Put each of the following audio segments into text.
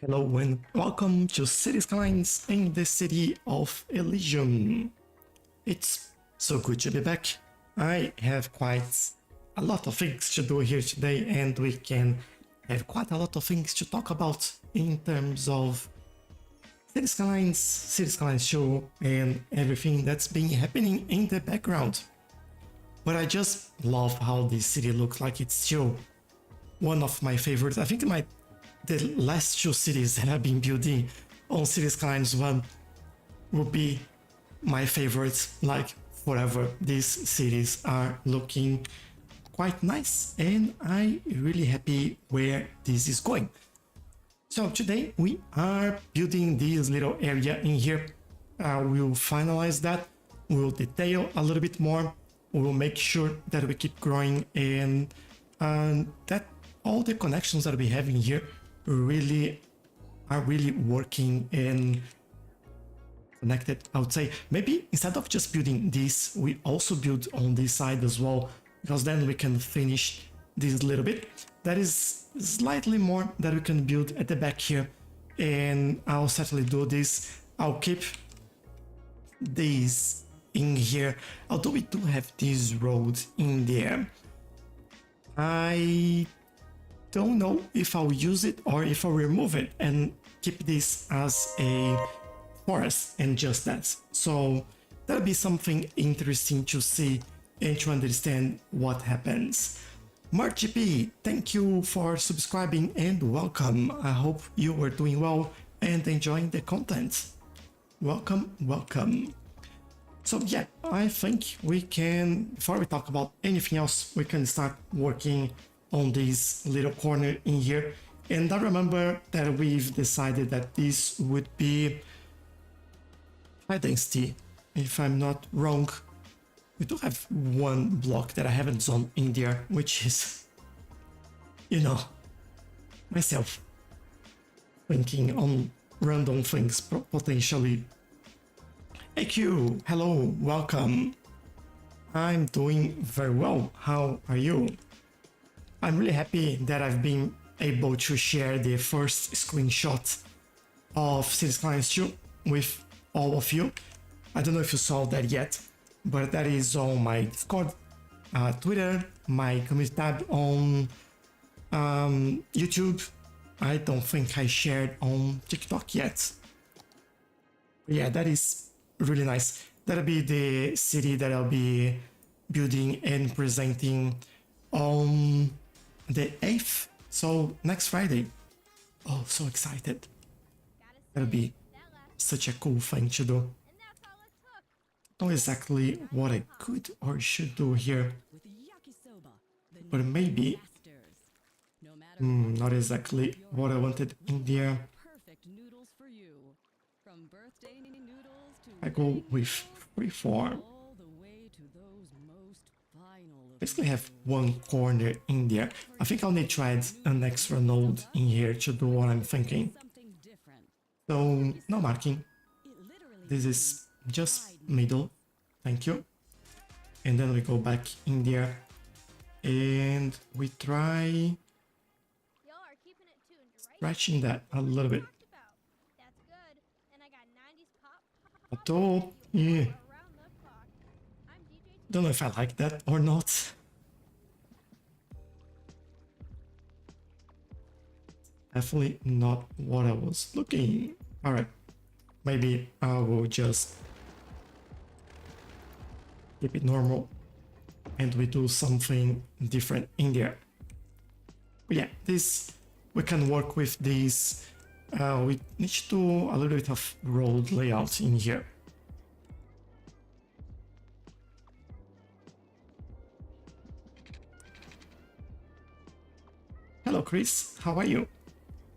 Hello and welcome to Cities Skylines in the city of Elysium. It's so good to be back. I have quite a lot of things to do here today, and we can have quite a lot of things to talk about in terms of Cities Skylines show, and everything that's been happening in the background. But I just love how this city looks like. It's still one of my favorites. I think the last two cities that I've been building on Cities Skylines 1 will be my favorites, like forever. These cities are looking quite nice, and I'm really happy where this is going. So today we are building this little area in here. We'll finalize that, we'll detail a little bit more, we'll make sure that we keep growing, and that all the connections that we have in here are really working and connected. I would say maybe instead of just building this, we also build on this side as well, because then we can finish this little bit. That is slightly more that we can build at the back here, and I'll certainly do this. I'll keep this in here, although we do have this road in there. I don't know if I'll use it or if I'll remove it and keep this as a forest and just that. So that'll be something interesting to see and to understand what happens. MarkGP, thank you for subscribing and welcome. I hope you are doing well and enjoying the content. Welcome, welcome. So yeah, I think we can, before we talk about anything else, we can start working on this little corner in here. And I remember that we've decided that this would be high density, if I'm not wrong. We do have one block that I haven't zoned in there, which is, you know, myself thinking on random things potentially. AQ, hello, welcome. I'm doing very well. How are you? I'm really happy that I've been able to share the first screenshot of Cities Skylines 2 with all of you. I don't know if you saw that yet, but that is on my Discord, Twitter, my community tab on YouTube. I don't think I shared on TikTok yet. Yeah, that is really nice. That'll be the city that I'll be building and presenting on the 8th, so next Friday. Oh, so excited. That'll be such a cool thing to do. Not exactly what I could or should do here, but maybe not exactly what I wanted in there. I go with freeform. Basically have one corner in there. I think I'll need to add an extra node in here to do what I'm thinking. So no marking. This is just middle. Thank you. And then we go back in there and we try stretching that a little bit. Although, yeah. Don't know if I like that or not. Definitely not what I was looking. Alright, maybe I will just keep it normal and we do something different in there. But yeah, this, we can work with this. We need to do a little bit of road layout in here. Hello Chris, how are you?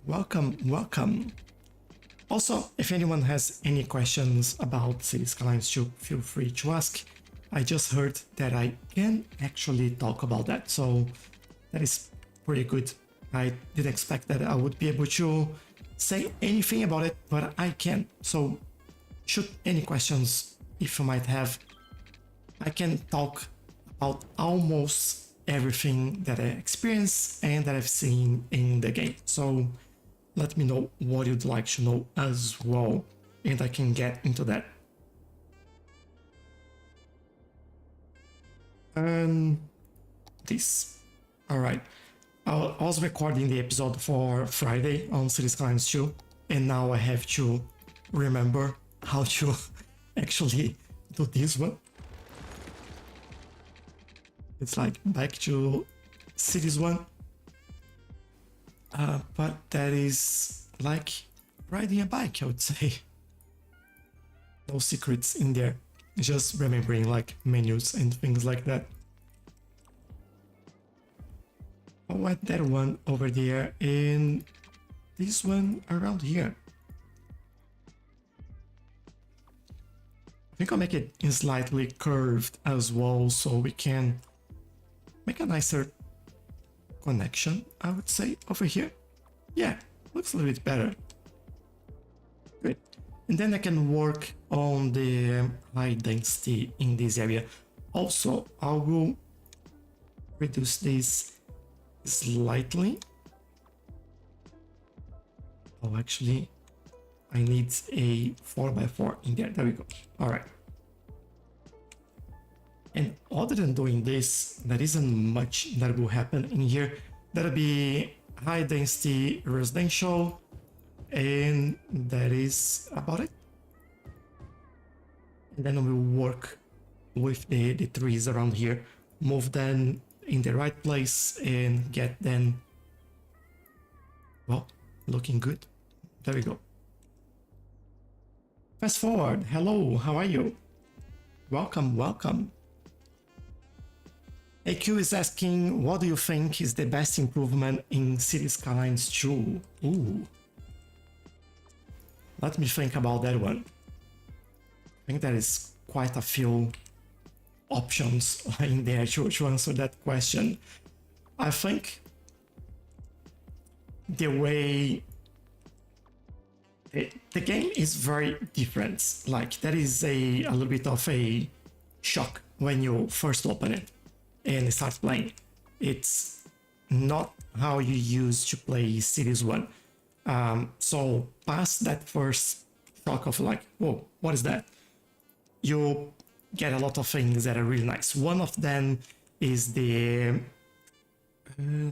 Welcome, welcome. Also, if anyone has any questions about Cities Skylines 2, feel free to ask. I just heard that I can actually talk about that, so that is pretty good. I didn't expect that I would be able to say anything about it, but I can. So shoot any questions if you might have. I can talk about almost everything that I experienced and that I've seen in the game. So let me know what you'd like to know as well, and I can get into that. And this. Alright. I was recording the episode for Friday on Cities Skylines 2, and now I have to remember how to actually do this one. It's like back to Cities 1. But that is like riding a bike, I would say. No secrets in there. Just remembering like menus and things like that. I'll add that one over there and this one around here. I think I'll make it slightly curved as well so we can make a nicer connection, I would say, over here. Yeah, looks a little bit better. Great. And then I can work on the high density in this area. Also, I will reduce this slightly. Oh, actually, I need a 4x4 in there. There we go. All right. And other than doing this, there isn't much that will happen in here. That'll be high density residential, and that is about it. And then we'll work with the trees around here, move them in the right place and get them, well, looking good. There we go. Fast forward. Hello, how are you? Welcome, welcome. AQ is asking, what do you think is the best improvement in Cities Skylines 2? Ooh. Let me think about that one. I think there is quite a few options in there to answer that question. I think the way the game is very different. Like there is a little bit of a shock when you first open it and start playing. It's not how you used to play Cities 1. So past that first shock of like, whoa, what is that? You get a lot of things that are really nice. One of them is the...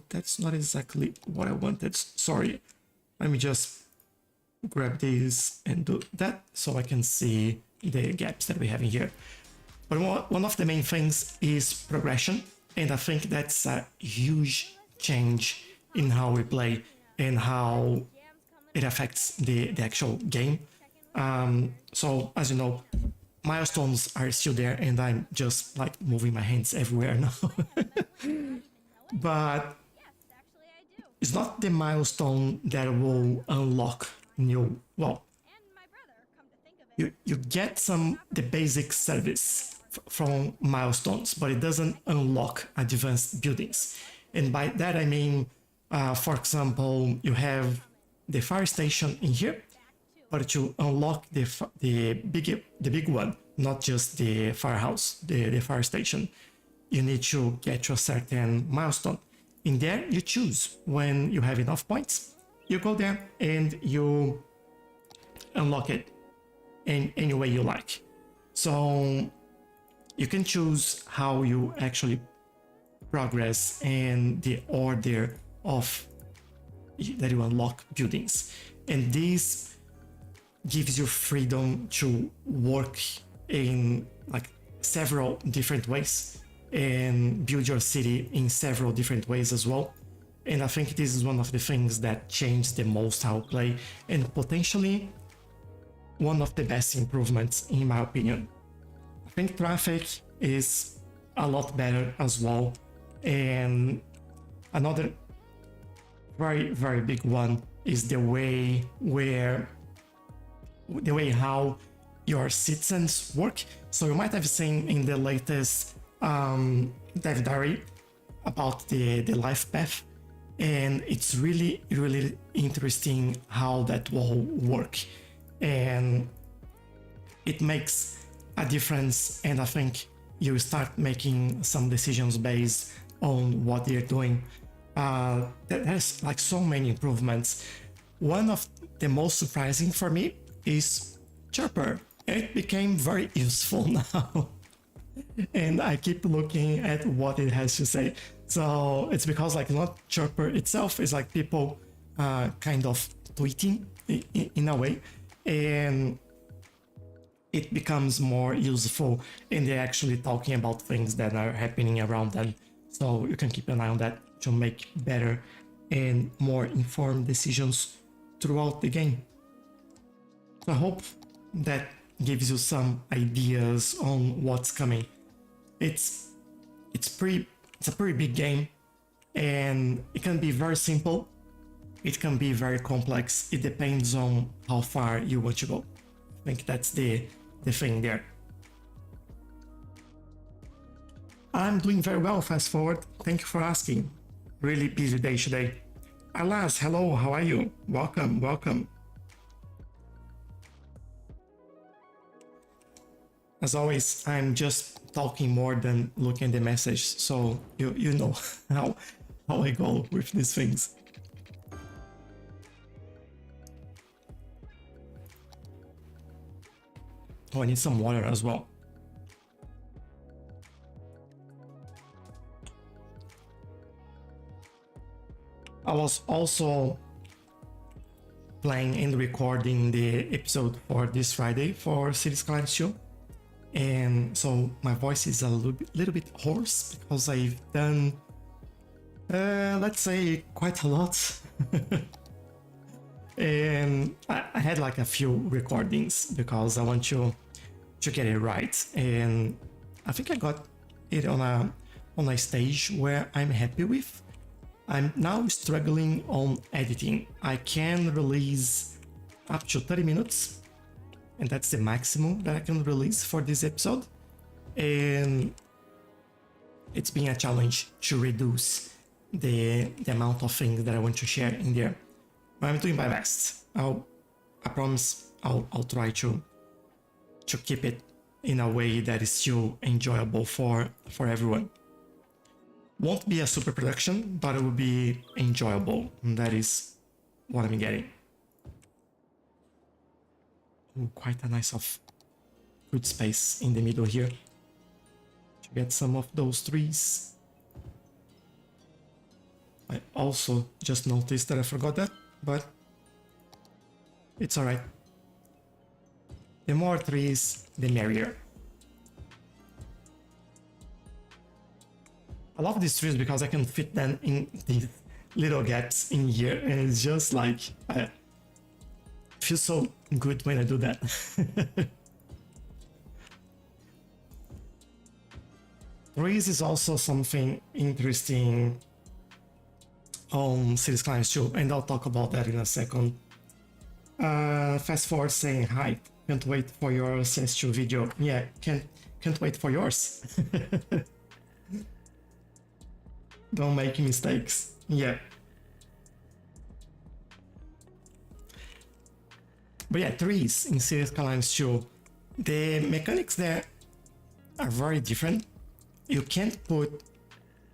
that's not exactly what I wanted. Sorry. Let me just grab this and do that so I can see the gaps that we have in here. But one of the main things is progression, and I think that's a huge change in how we play and how it affects the actual game. So, as you know, milestones are still there, and I'm just like moving my hands everywhere now. But it's not the milestone that will unlock new, well, you get the basic service from milestones, but it doesn't unlock advanced buildings. And by that I mean, for example, you have the fire station in here, but to unlock the big one, not just the firehouse, the fire station, you need to get to a certain milestone. In there, you choose when you have enough points. You go there and you unlock it in any way you like. So you can choose how you actually progress and the order of that you unlock buildings. And this gives you freedom to work in like several different ways and build your city in several different ways as well. And I think this is one of the things that changed the most how I play, and potentially one of the best improvements in my opinion. I think traffic is a lot better as well, and another very, very big one is the way how your citizens work. So you might have seen in the latest dev diary about the life path, and it's really, really interesting how that will work, and it makes a difference. And I think you start making some decisions based on what they're doing. There's like so many improvements. one of the most surprising for me is Chirper. It became very useful now. And I keep looking at what it has to say. So it's because like not Chirper itself, it's like people kind of tweeting in a way. And it becomes more useful and they're actually talking about things that are happening around them. So you can keep an eye on that to make better and more informed decisions throughout the game. So I hope that gives you some ideas on what's coming. It's a pretty big game, and it can be very simple. It can be very complex. It depends on how far you want to go. I think that's the thing there. I'm doing very well, fast forward. Thank you for asking. Really busy day today. Alas, hello, how are you? Welcome, welcome. As always, I'm just talking more than looking at the message, so you know how I go with these things. Oh, I need some water as well. I was also playing and recording the episode for this Friday for Cities Skylines 2. And so my voice is a little bit hoarse because I've done, let's say, quite a lot. And I had like a few recordings because I want to get it right. And I think I got it on a stage where I'm happy with. I'm now struggling on editing. I can release up to 30 minutes, and that's the maximum that I can release for this episode. And it's been a challenge to reduce the amount of things that I want to share in there. But I'm doing my best. I promise I'll try to keep it in a way that is still enjoyable for everyone. Won't be a super production, but it will be enjoyable. And that is what I'm getting. Ooh, quite a nice good space in the middle here to get some of those trees. I also just noticed that I forgot that, but it's alright. The more trees, the merrier. I love these trees because I can fit them in these little gaps in here, and it's just like I feel so good when I do that. Trees is also something interesting on Cities Skylines 2, and I'll talk about that in a second. Fast forward saying hi, can't wait for your CS2 video. Yeah, can't wait for yours. Don't make mistakes. Yeah. But yeah, trees in Cities Skylines 2, the mechanics there are very different. You can't put,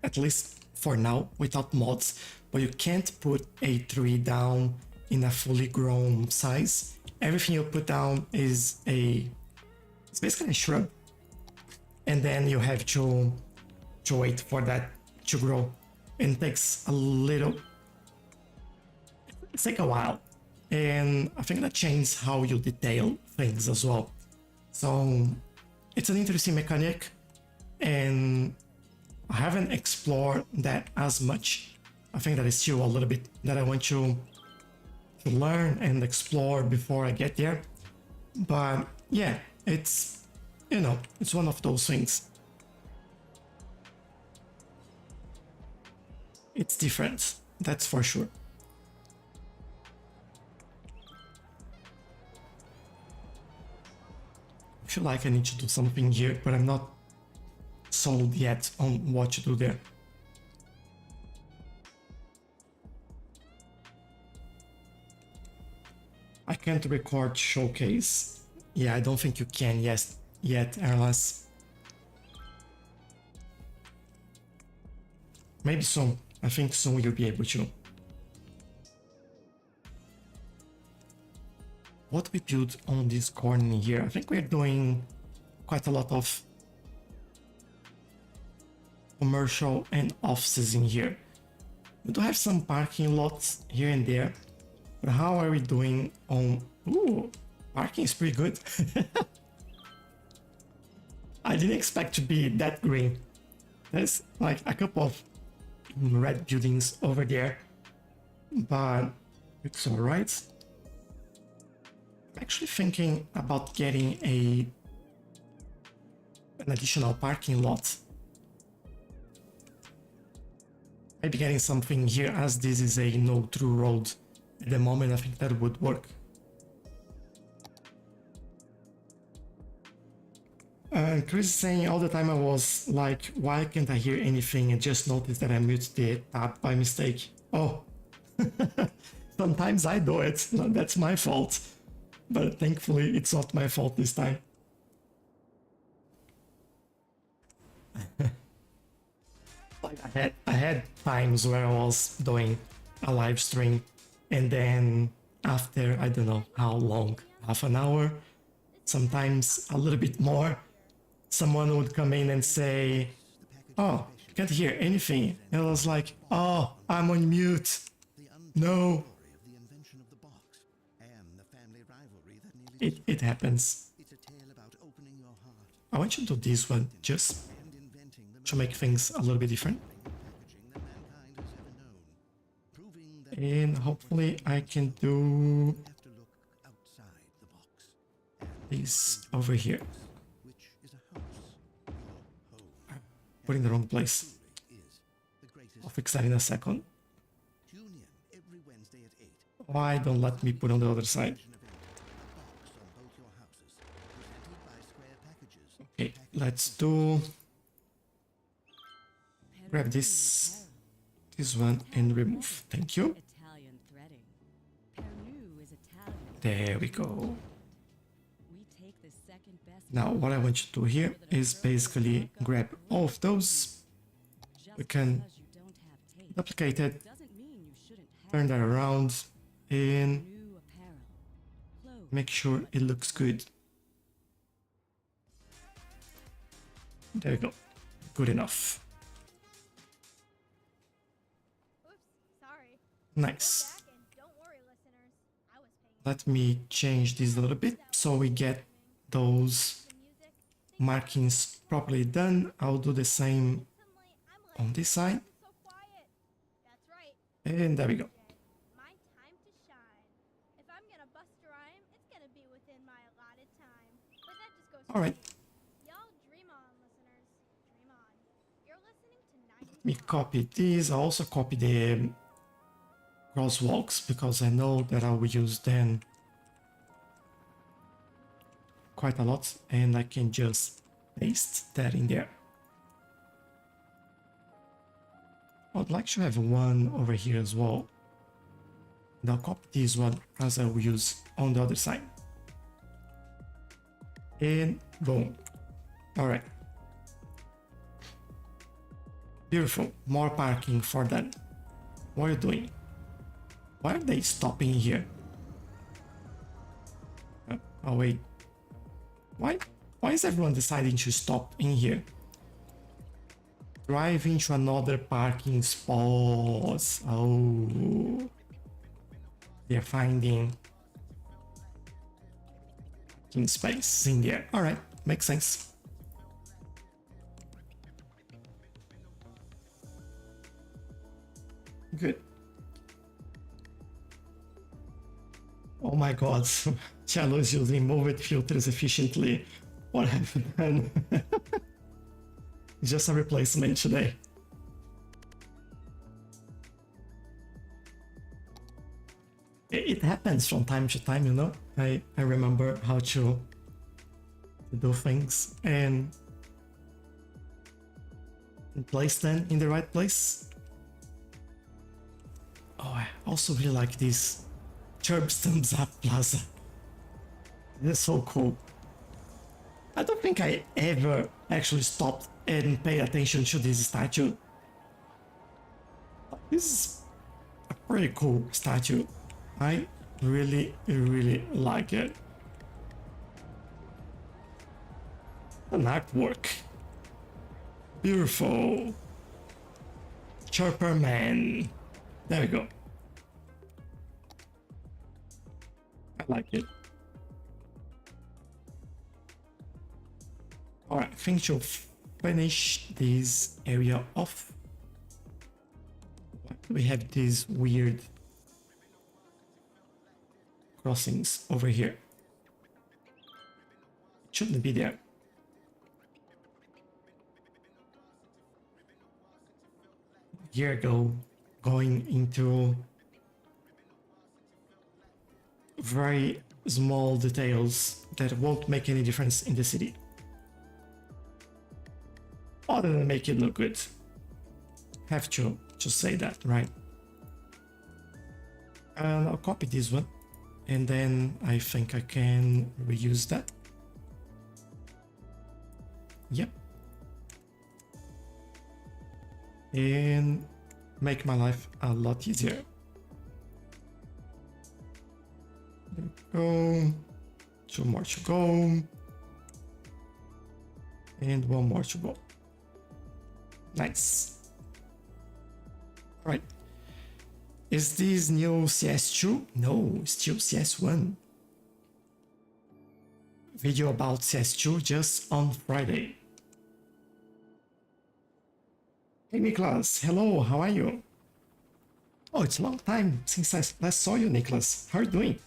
at least for now, without mods, but you can't put a tree down in a fully grown size. Everything you put down is it's basically a shrub. And then you have to wait for that to grow, and it takes it's a while, and I think that changes how you detail things as well. So it's an interesting mechanic, and I haven't explored that as much. I think that is still a little bit that I want to learn and explore before I get there. But yeah, it's it's one of those things. It's different, that's for sure. I feel like I need to do something here, but I'm not sold yet on what to do there. I can't record showcase. Yeah, I don't think you can yet, Erlas. Maybe soon. I think soon you'll be able to. what we build on this corner here. I think we're doing quite a lot of commercial and offices in here. We do have some parking lots here and there, but how are we doing on... Ooh, parking is pretty good. I didn't expect to be that green. There's like a couple of red buildings over there, but it's all right. I'm actually thinking about getting an additional parking lot. Maybe getting something here, as this is a no-through road at the moment. I think that would work. Chris is saying all the time I was like, why can't I hear anything, and just noticed that I muted the tab by mistake. Oh, sometimes I do it. No, that's my fault. But thankfully it's not my fault this time. Like I had times where I was doing a live stream, and then after, I don't know how long, half an hour, sometimes a little bit more, someone would come in and say, oh, can't hear anything. And I was like, oh, I'm on mute. No. It happens. I want you to do this one just to make things a little bit different. And hopefully I can do this over here. Put in the wrong place. I'll fix that in a second. Why don't let me put on the other side? Okay, let's do... Grab this one and remove. Thank you. There we go. Now what I want you to do here is basically grab all of those. We can duplicate it, turn that around, and make sure it looks good. There we go. Good enough. Nice. Let me change this a little bit so we get those markings properly done. I'll do the same on this side. And there we go. All right. Let me copy this. I also copy the crosswalks because I know that I will use them quite a lot, and I can just paste that in there. I'd like to have one over here as well, and I'll copy this one as I will use on the other side. And boom. All right. Beautiful. More parking for them. What are you doing? Why are they stopping here? Oh wait. Why is everyone deciding to stop in here? Drive into another parking spot. Oh. They're finding parking space in there. Alright, makes sense. Good. Oh my god, Tchelow is using moved filters efficiently. What have you done? Just a replacement today. It happens from time to time, you know? I remember how to do things and place them in the right place. Oh, I also really like this Churb's Thumbs Up Plaza. It's so cool. I don't think I ever actually stopped and paid attention to this statue. This is a pretty cool statue. I really like it. An artwork. Beautiful. Chopper Man. There we go. I like it. Alright, I think to finish this area off, we have these weird crossings over here. It shouldn't be there. Here going into very small details that won't make any difference in the city, other than make it look good. Have to say that, right? And I'll copy this one, and then I think I can reuse that. Yep. And make my life a lot easier. There we go. 2 more to go. And 1 more to go. Nice. Right. Is this new CS2? No, still CS1. Video about CS2 just on Friday. Hey Nicholas, hello, how are you? Oh, it's a long time since I last saw you, Nicholas. How are you doing?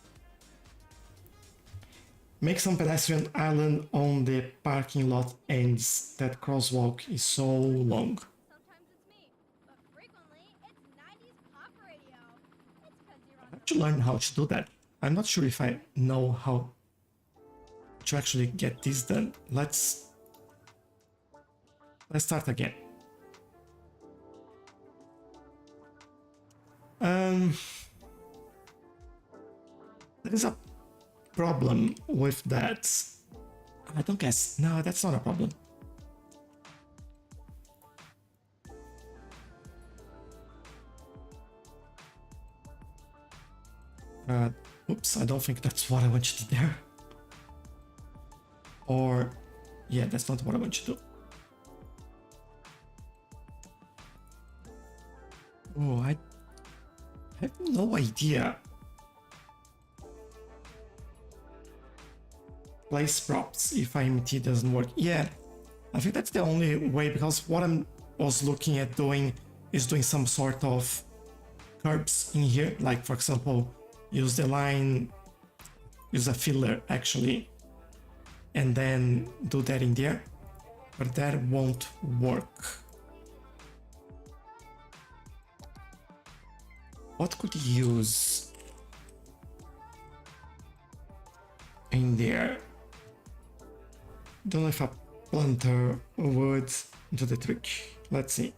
Make some pedestrian island on the parking lot ends. That crosswalk is so long. Sometimes it's me, but frequently it's 90s pop radio. It's 'cause you're on I have to learn how to do that. I'm not sure if I know how to actually get this done. Let's start again. There is a problem with that. I don't guess. No, that's not a problem. Oops, I don't think that's what I want you to do there. Or, yeah, that's not what I want you to do. Oh, I have no idea. Place props if IMT doesn't work. Yeah, I think that's the only way, because what I was looking at doing is doing some sort of curbs in here. Like, for example, use the line, use a filler actually, and then do that in there. But that won't work. What could you use in there? Don't know if a planter would do the trick. Let's see.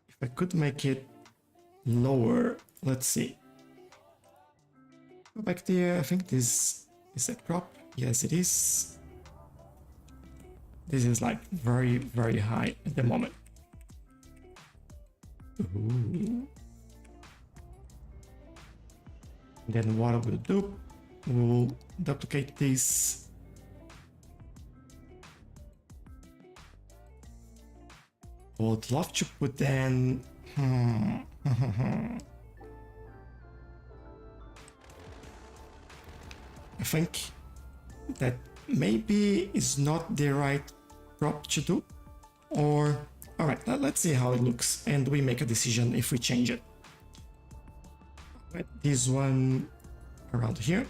If I could make it lower, let's see. Go back there. I think this is a prop. Yes, it is. This is like very, very high at the moment. Ooh. Then what I will do, we'll duplicate this. Would love to put in. I think that maybe is not the right prop to do, or all right, let's see how it looks and we make a decision if we change it. Right, this one around here,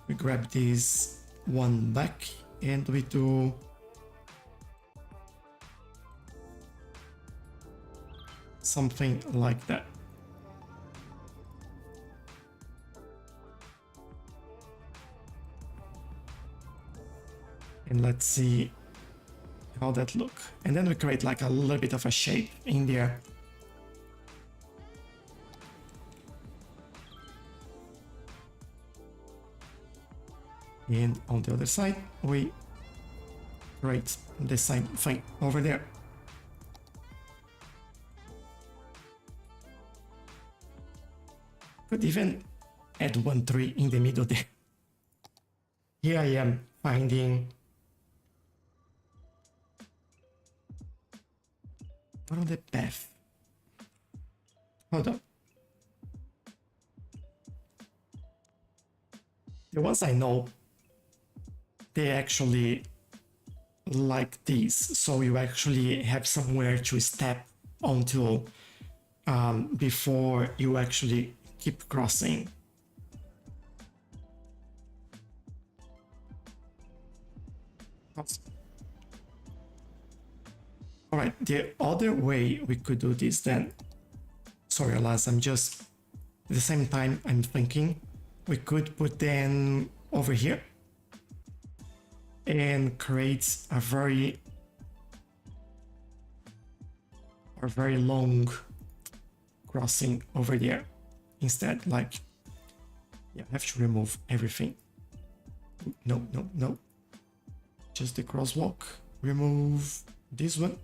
we grab this one back and we do something like that. And let's see how that look. And then we create like a little bit of a shape in there. And on the other side, we create the same thing over there. Could even add one tree in the middle there. Here I am finding what on the path. Hold on. The ones I know, they actually like these, so you actually have somewhere to step onto before you actually keep crossing. Alright, the other way we could do this then, sorry alas, I'm just, at the same time I'm thinking, we could put them over here and create a very long crossing over there instead. Like, yeah, I have to remove everything. No, no, no, just the crosswalk. Remove this one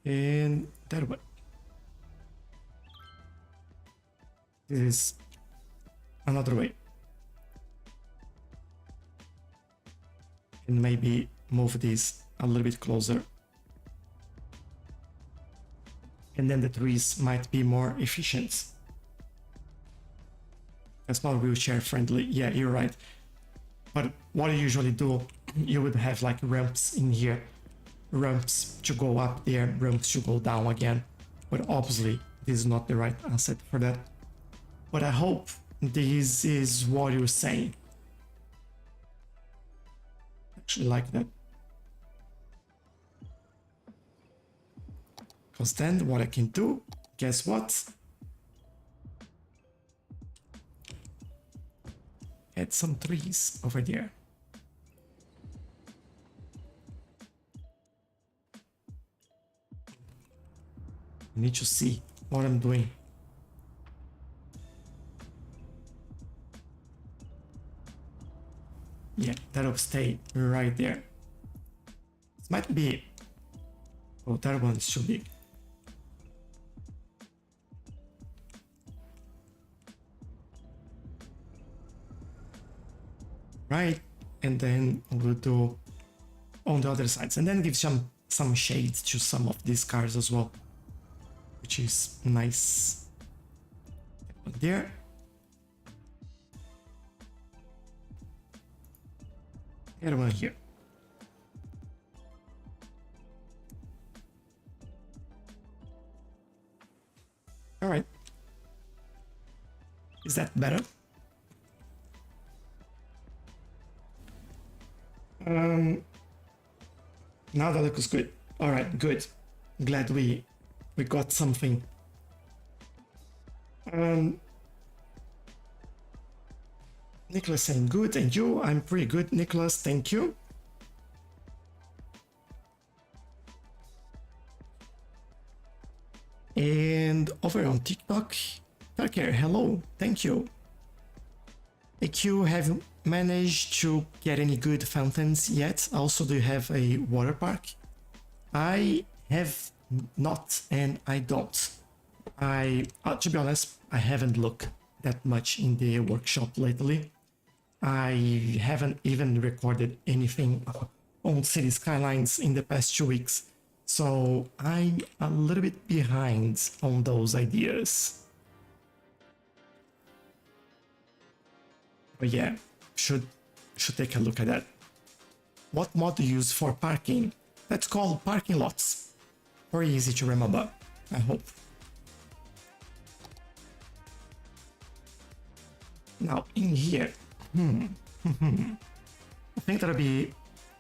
and that one. This is another way. And maybe move this a little bit closer. And then the trees might be more efficient. That's not wheelchair friendly. Yeah, you're right. But what you usually do, you would have like ramps in here. Ramps to go up there, ramps to go down again. But obviously, this is not the right asset for that. But I hope this is what you're saying. Actually like that. Because then what I can do, guess what? Add some trees over there. I need to see what I'm doing. Yeah, that'll stay right there. This might be... Oh, that one's too big. Right, and then we'll do on the other sides, and then give some shades to some of these cars as well, which is nice. There. And one here. All right. Is that better? Now that looks good. All right, good. Glad we got something. Nicholas saying good, and you? I'm pretty good, Nicholas. Thank you. And over on TikTok, Parker, hello. Thank you. AQ, have you managed to get any good fountains yet? Also, do you have a water park? I have not, and I don't. To be honest, I haven't looked that much in the workshop lately. I haven't even recorded anything on Cities Skylines in the past 2 weeks, so I'm a little bit behind on those ideas. But yeah, should take a look at that. What mod do you use for parking? That's called parking lots. Very easy to remember, I hope. Now in here, I think that'll be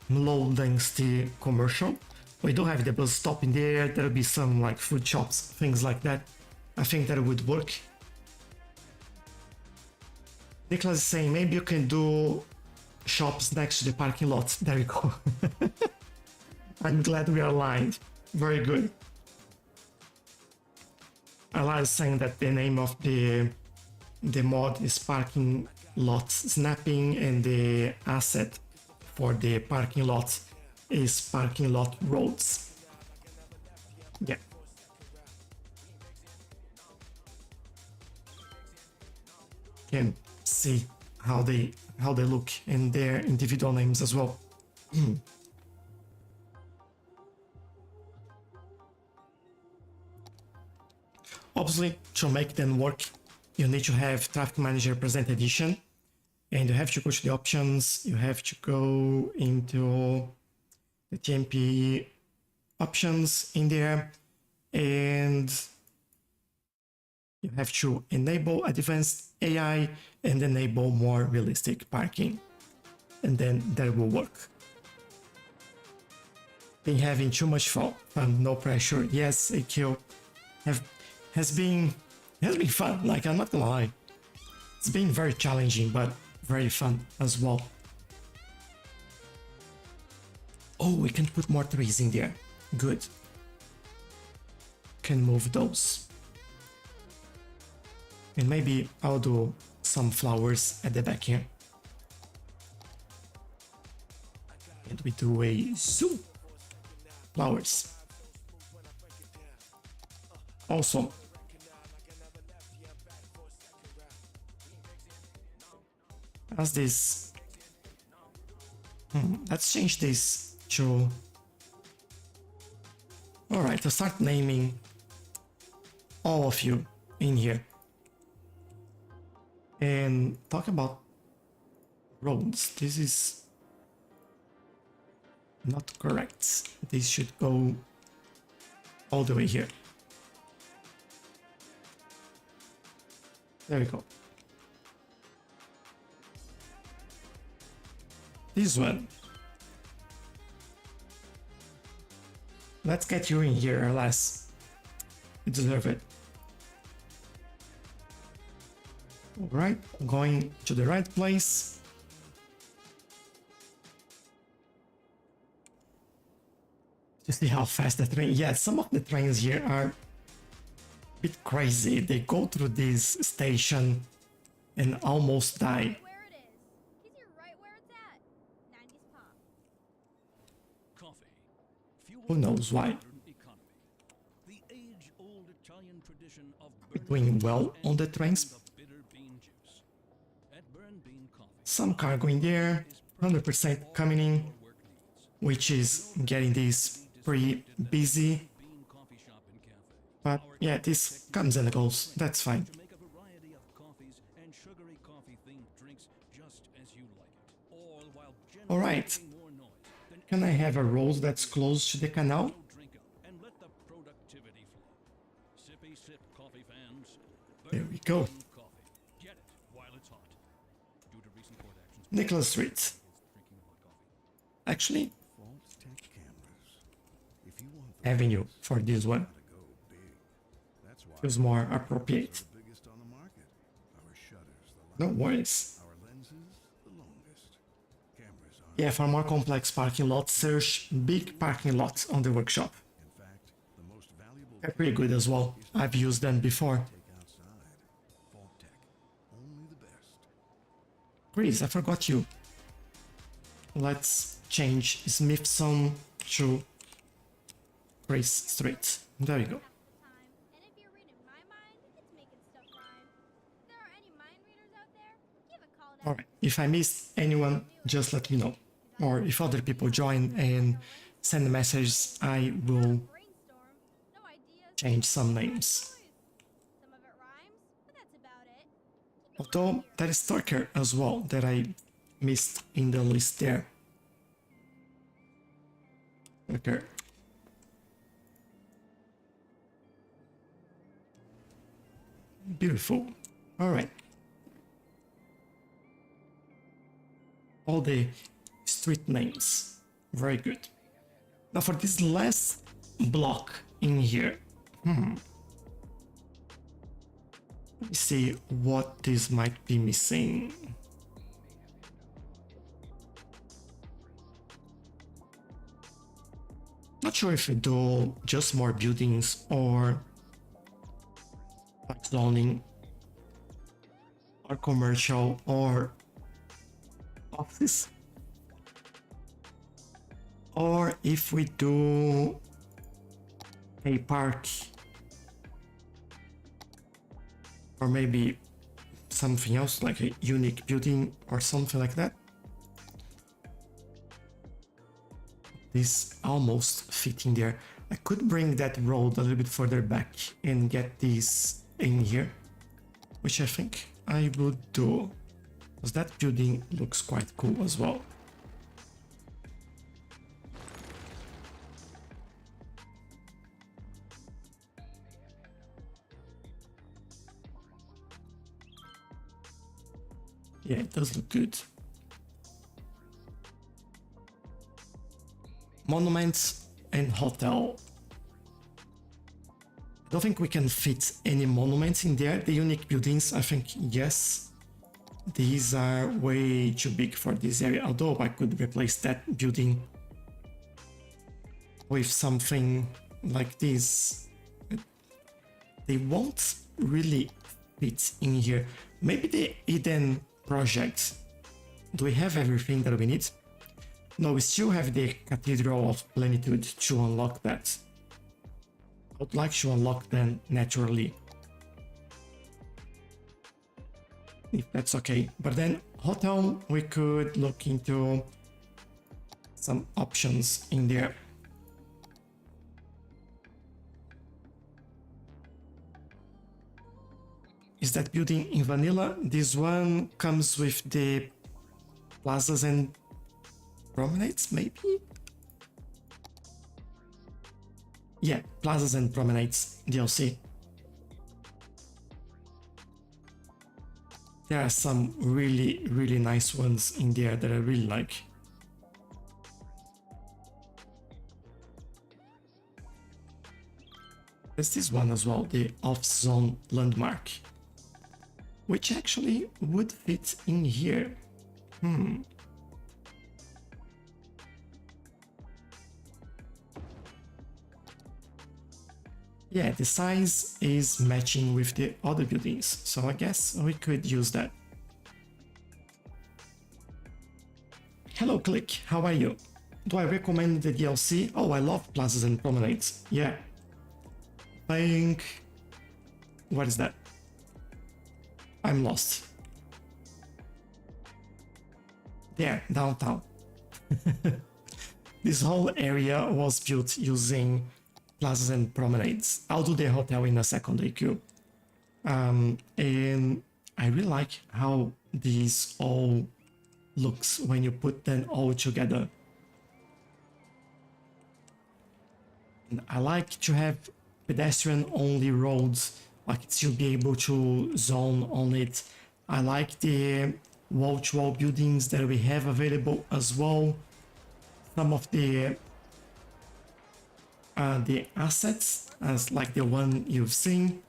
low density commercial. We do have the bus stop in there. There'll be some like food shops, things like that. I think that would work. Nicholas is saying maybe you can do shops next to the parking lot. There you go. I'm glad we are aligned. Very good. Ala is saying that the name of the the mod is parking lot snapping, and the asset for the parking lot is parking lot roads. Yeah. Can see how they look in their individual names as well. Obviously, to make them work, you need to have Traffic Manager Present Edition, and you have to go to the options, you have to go into the TMP options in there, and you have to enable advanced AI and enable more realistic parking, and then that will work. Been having too much fun, no pressure. Yes, AQ has been fun. Like, I'm not gonna lie, it's been very challenging, but very fun as well. Oh, we can put more trees in there. Good. Can move those. And maybe I'll do some flowers at the back here. And we do a zoo. Flowers. Also, as this, let's change this to, all right, to start naming all of you in here. And talk about roads. This is not correct. This should go all the way here. There we go. This one. Let's get you in here, alas. You deserve it. Alright, going to the right place. To see how fast the train. Yeah, some of the trains here are a bit crazy. They go through this station and almost die. Where it is. He's here right where it's at. 90s pop. Coffee. Fuel Who knows why? modern economy. The age-old Italian tradition of We're doing well on the trains. the bitter bean juice. At Burn Bean Coffee, Some cargo in there, 100% coming in, work needs. which is getting this pretty busy. Bean coffee shop and cafe. But yeah, this comes and goes. That's fine. To make a variety of coffees and sugary coffee-themed drinks just as you like it. All while All right. generating more noise than Can I have a road that's close to the canal? no drink up and let the productivity flow. Sippy sip coffee fans. There we go. Burn Coffee. Get it while it's hot. Due to recent court actions Nicholas Street. against drinking hot coffee. Actually, False tech cameras. If you want the avenue for this one to go big, that's why feels more appropriate. we're the biggest on the market. Our shutters, No the worries. our lenses, the longest. Cameras are, Yeah, for more complex parking lots, search big parking lots on the workshop. in fact, the most valuable They're pretty good as well. I've used them before. take outside. Fault tech, only the best. Chris, I forgot you. Let's change Smithson to Chris Street. There you go. Half the time. And if you're reading my mind, it's making stuff rhyme. If there are any mind readers out there, give a call to Alright, if I missed anyone, just let me know. Or if other people join and send messages, I will brainstorm. No ideas. change some no names. choice. Some of it rhymes, but that's about it. Keep it Although light here. there is Stalker as well that I missed in the list there. Okay. Beautiful. Alright. All the street names. Very good. Now for this last block in here. Let me see what this might be missing. Not sure if we do just more buildings or like zoning. or commercial or office. Or if we do a park, or maybe something else like a unique building or something like that. This almost fit in there. I could bring that road a little bit further back and get this in here, which I think I would do, because that building looks quite cool as well. Yeah, it does look good. Monuments and hotel. I don't think we can fit any monuments in there. The unique buildings, I think, yes. These are way too big for this area, although I could replace that building with something like this. They won't really fit in here. Maybe the Eden project. Do we have everything that we need? No, we still have the Cathedral of Plenitude to unlock that. I would like to unlock them naturally, if that's okay. But then hotel, we could look into some options in there. Is that building in vanilla? This one comes with the plazas and promenades, maybe? Yeah, plazas and promenades DLC. There are some really nice ones in there that I really like. There's this one as well, the off-zone landmark, which actually would fit in here. Yeah, the size is matching with the other buildings, so I guess we could use that. Hello Click, how are you? Do I recommend the DLC? Oh, I love plazas and promenades. Yeah. Think... What is that? I'm lost. There, downtown. This whole area was built using plazas and promenades. I'll do the hotel in a second, AQ. And I really like how these all looks when you put them all together. And I like to have pedestrian only roads, like it should be able to zone on it. I like the wall-to-wall buildings that we have available as well. Some of the assets, as like the one you've seen,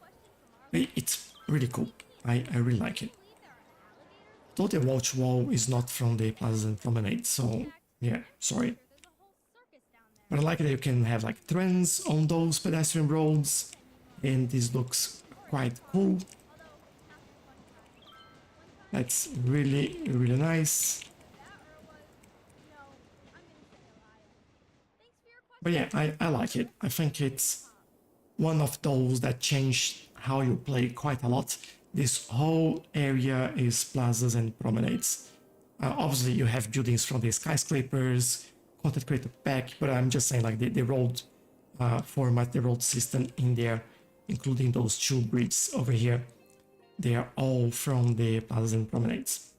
it's really cool. I really like it. Though the wall-to-wall is not from the Plaza and Promenade, so yeah, sorry. But I like that you can have like trends on those pedestrian roads, and this looks quite cool. That's really nice. But yeah, I like it. I think it's one of those that changed how you play quite a lot. This whole area is plazas and promenades. Obviously, you have buildings from the skyscrapers, content creator pack, but I'm just saying like the road format, the road system in there, including those two bridges over here. They are all from the plazas and promenades.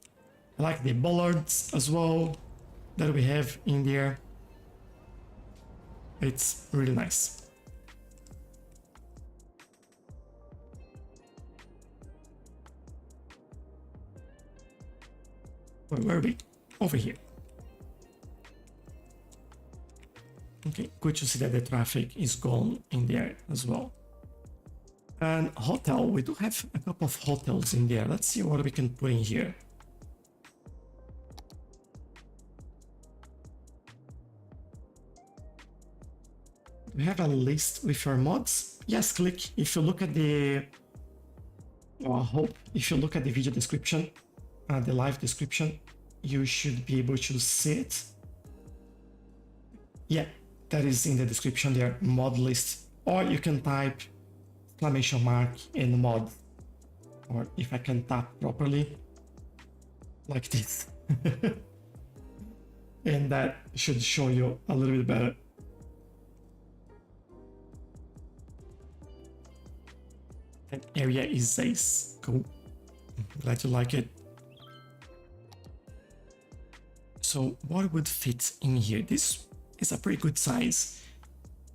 I like the bollards as well that we have in there. It's really nice. Where are we? Over here. Okay, good to see that the traffic is gone in there as well. And hotel, we do have a couple of hotels in there. Let's see what we can put in here. We have a list with our mods. Yes, Click. If you look at the Well, I hope if you look at the video description, the live description, you should be able to see it. Yeah, that is in the description there, mod list, or you can type exclamation mark and mod, or if I can tap properly, like this. And that should show you a little bit better. That area is ace. Cool. Glad you like it. So what would fit in here? This is a pretty good size.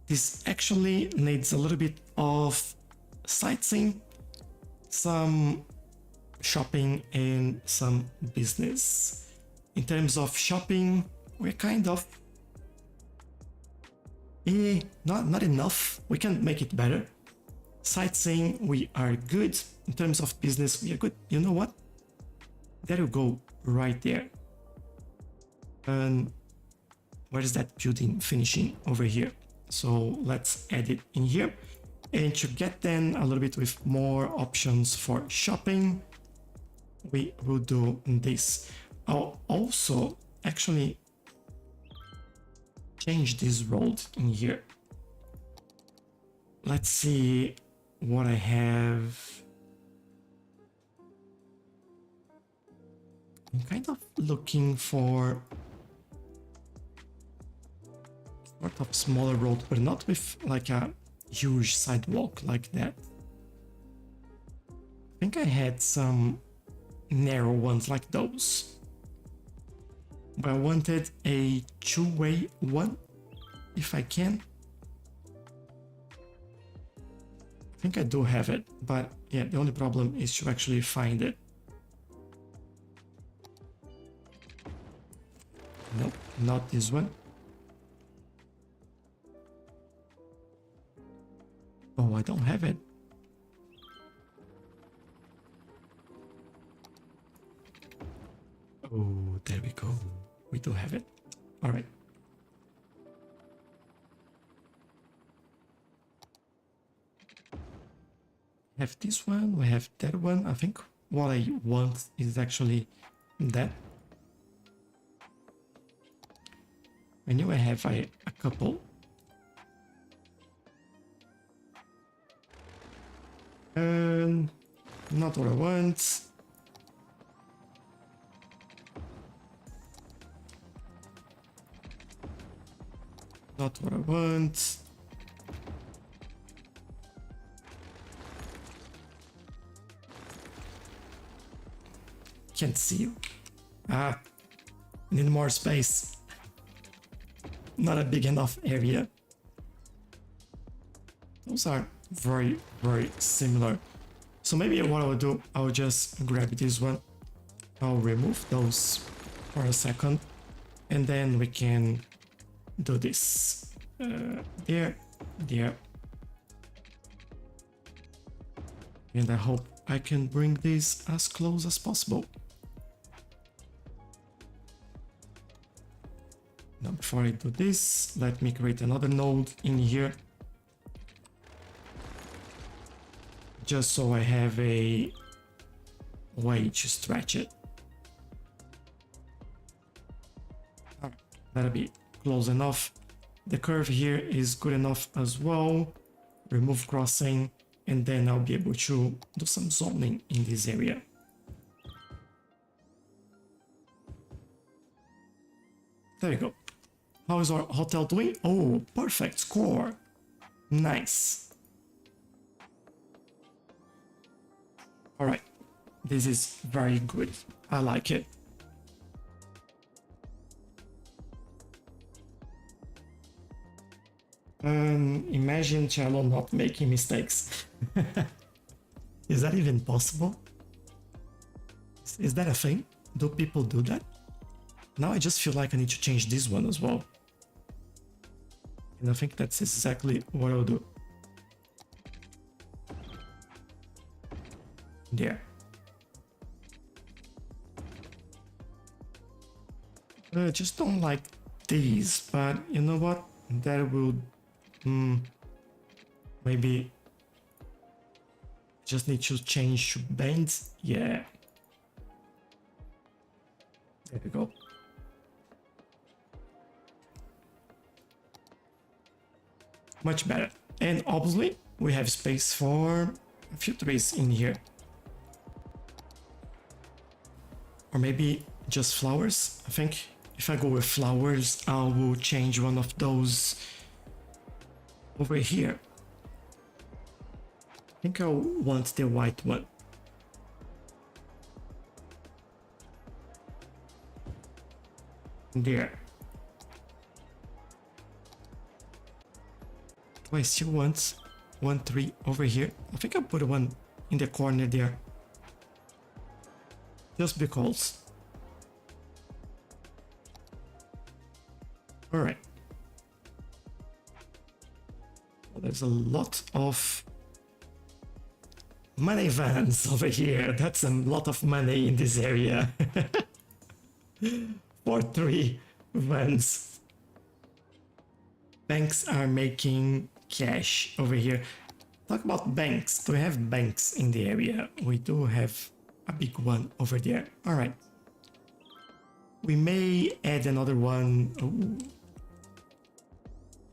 This actually needs a little bit of sightseeing, some shopping, and some business. In terms of shopping, we're kind of not enough. We can make it better. Sightseeing, we are good. In terms of business, we are good. You know what? There you go, right there. And where is that building finishing? Over here. So let's add it in here. And to get then a little bit with more options for shopping, we will do this. I'll also actually change this road in here. Let's see what I have. I'm kind of looking for sort of smaller road, but not with like a huge sidewalk like that. I think I had some narrow ones like those, but I wanted a two-way one if I can. I think I do have it, but yeah, the only problem is to actually find it. Nope, not this one. Oh, I don't have it. Oh, there we go. We do have it. All right. We have this one, we have that one. I think what I want is actually that. I knew I have a couple. And not what I want. Not what I want. Can't see you. Ah, need more space. Not a big enough area. Those are very, very similar. So maybe what I'll do, I'll just grab this one. I'll remove those for a second. And then we can do this. There, there. And I hope I can bring this as close as possible. Now, before I do this, let me create another node in here. Just so I have a way to stretch it. That'll be close enough. The curve here is good enough as well. Remove crossing, and then I'll be able to do some zoning in this area. There you go. How is our hotel doing? Oh, perfect score. Nice. All right. This is very good. I like it. Imagine Tchelow not making mistakes. Is that even possible? Is that a thing? Do people do that? Now I just feel like I need to change this one as well. And I think that's exactly what I'll do. There. I just don't like these, but you know what? That will maybe Just need to change to bends. Yeah. There we go. Much better. And obviously, we have space for a few trees in here. Or maybe just flowers. I think if I go with flowers, I will change one of those over here. I think I want the white one. There. Oh, I still want one tree over here. I think I'll put one in the corner there. Just because. Alright. Well, there's a lot of money vans over here. That's a lot of money in this area. For 3 vans. Banks are making cash over here. Talk about banks. Do we have banks in the area? We do have a big one over there. All right. We may add another one. Ooh.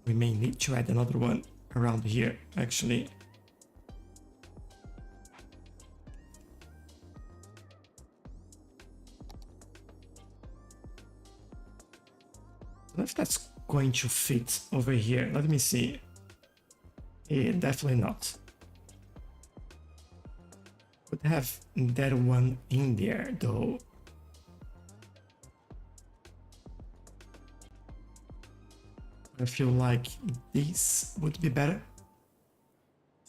We may need to add another one around here, actually. I don't know if that's going to fit over here. Let me see. Yeah, definitely not. Would have that one in there though. I feel like this would be better.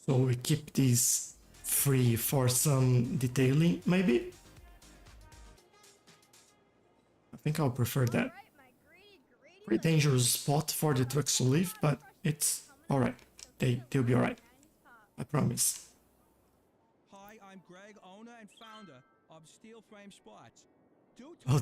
So we keep this free for some detailing, maybe. I think I'll prefer that. Pretty dangerous spot for the trucks to live, but it's alright. They'll be alright. I promise. Hi, I'm Greg, owner and founder of Steel Frame Spots. Oh,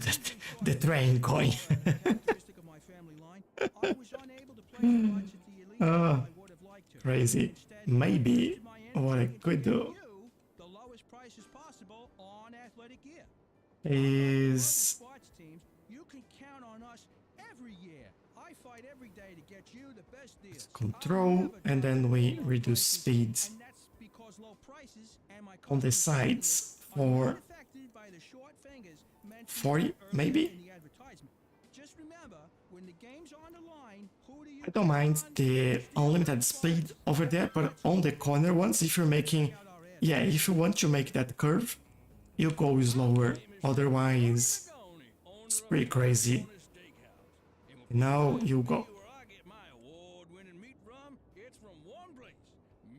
the train going. Characteristic of my family line, I was unable to place spots at the elite level I would have liked to. Crazy. Instead, Maybe my what I entity could to do you the lowest prices possible on athletic gear. is Sports teams, you can count on us every year. I fight every day to get you the best deals. control, and then we reduce speed And that's because low prices and my on the customers sides are for unaffected by the short fingers mentioned 40, earlier maybe? in the advertisement. Just remember, when the game's on the line, who do you I don't mind count on? the unlimited speed over there, but on the corner ones, if you're making, yeah, if you want to make that curve, you go slower. Otherwise, it's pretty crazy. Now you go.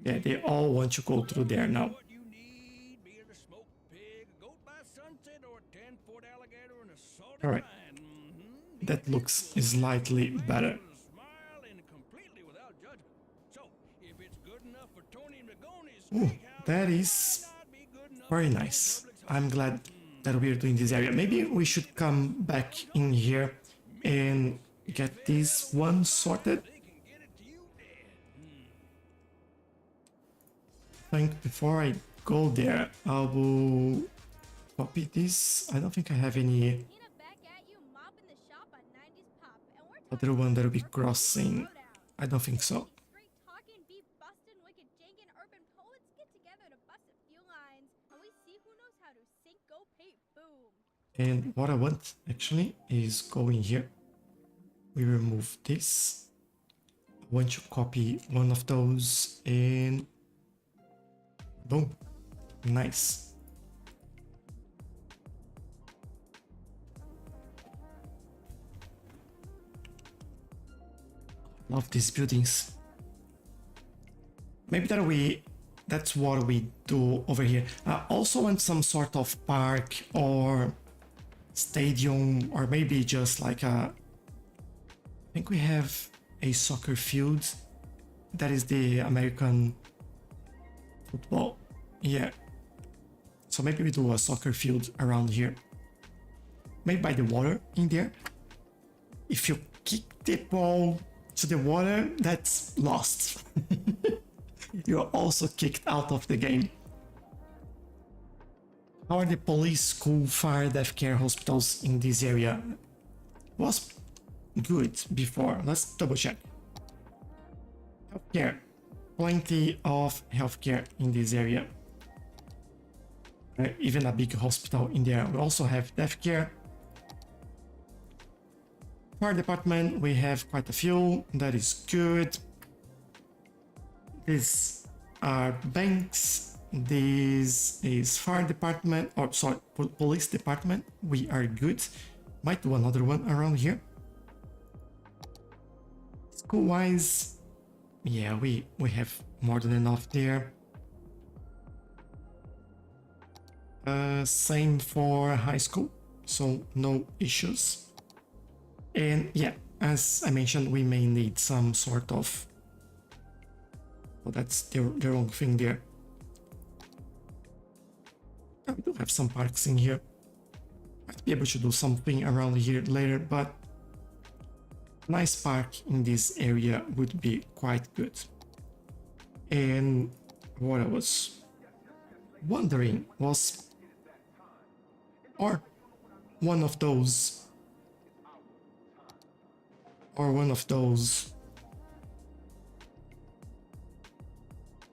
Yeah, they all want to go through there now. Alright. That looks slightly better. Ooh, that is very nice. I'm glad that we're doing this area. Maybe we should come back in here and get this one sorted. I think before I go there, I will copy this. I don't think I have any Tina back at you mopping the shop on 90s pop, and we're other one that will be crossing. I don't think so. straight talking, beat bustin', wicked jankin' urban poets get together to bust a few lines, and we see who knows how to syncopate boom. And what I want actually is go in here. We remove this. I want to copy one of those and boom. Nice. Love these buildings. Maybe that's what we do over here. I also want some sort of park or stadium, or maybe just like a, I think we have a soccer field. That is the American football. Yeah. So maybe we do a soccer field around here. Maybe by the water in there. If you kick the ball to the water, that's lost. You're also kicked out of the game. How are the police, school, fire, death care hospitals in this area? Was good before. Let's double check. Healthcare. Plenty of healthcare in this area. Even a big hospital in there. We also have death care. Fire department, we have quite a few. That is good. These are banks. This is fire department, or sorry, police department. We are good. Might do another one around here. School-wise, yeah, we have more than enough there. Same for high school, so no issues. And yeah, as I mentioned, we may need some sort of... Oh, that's the wrong thing there. I do have some parks in here. Might be able to do something around here later, but nice park in this area would be quite good. And what I was wondering was, or one of those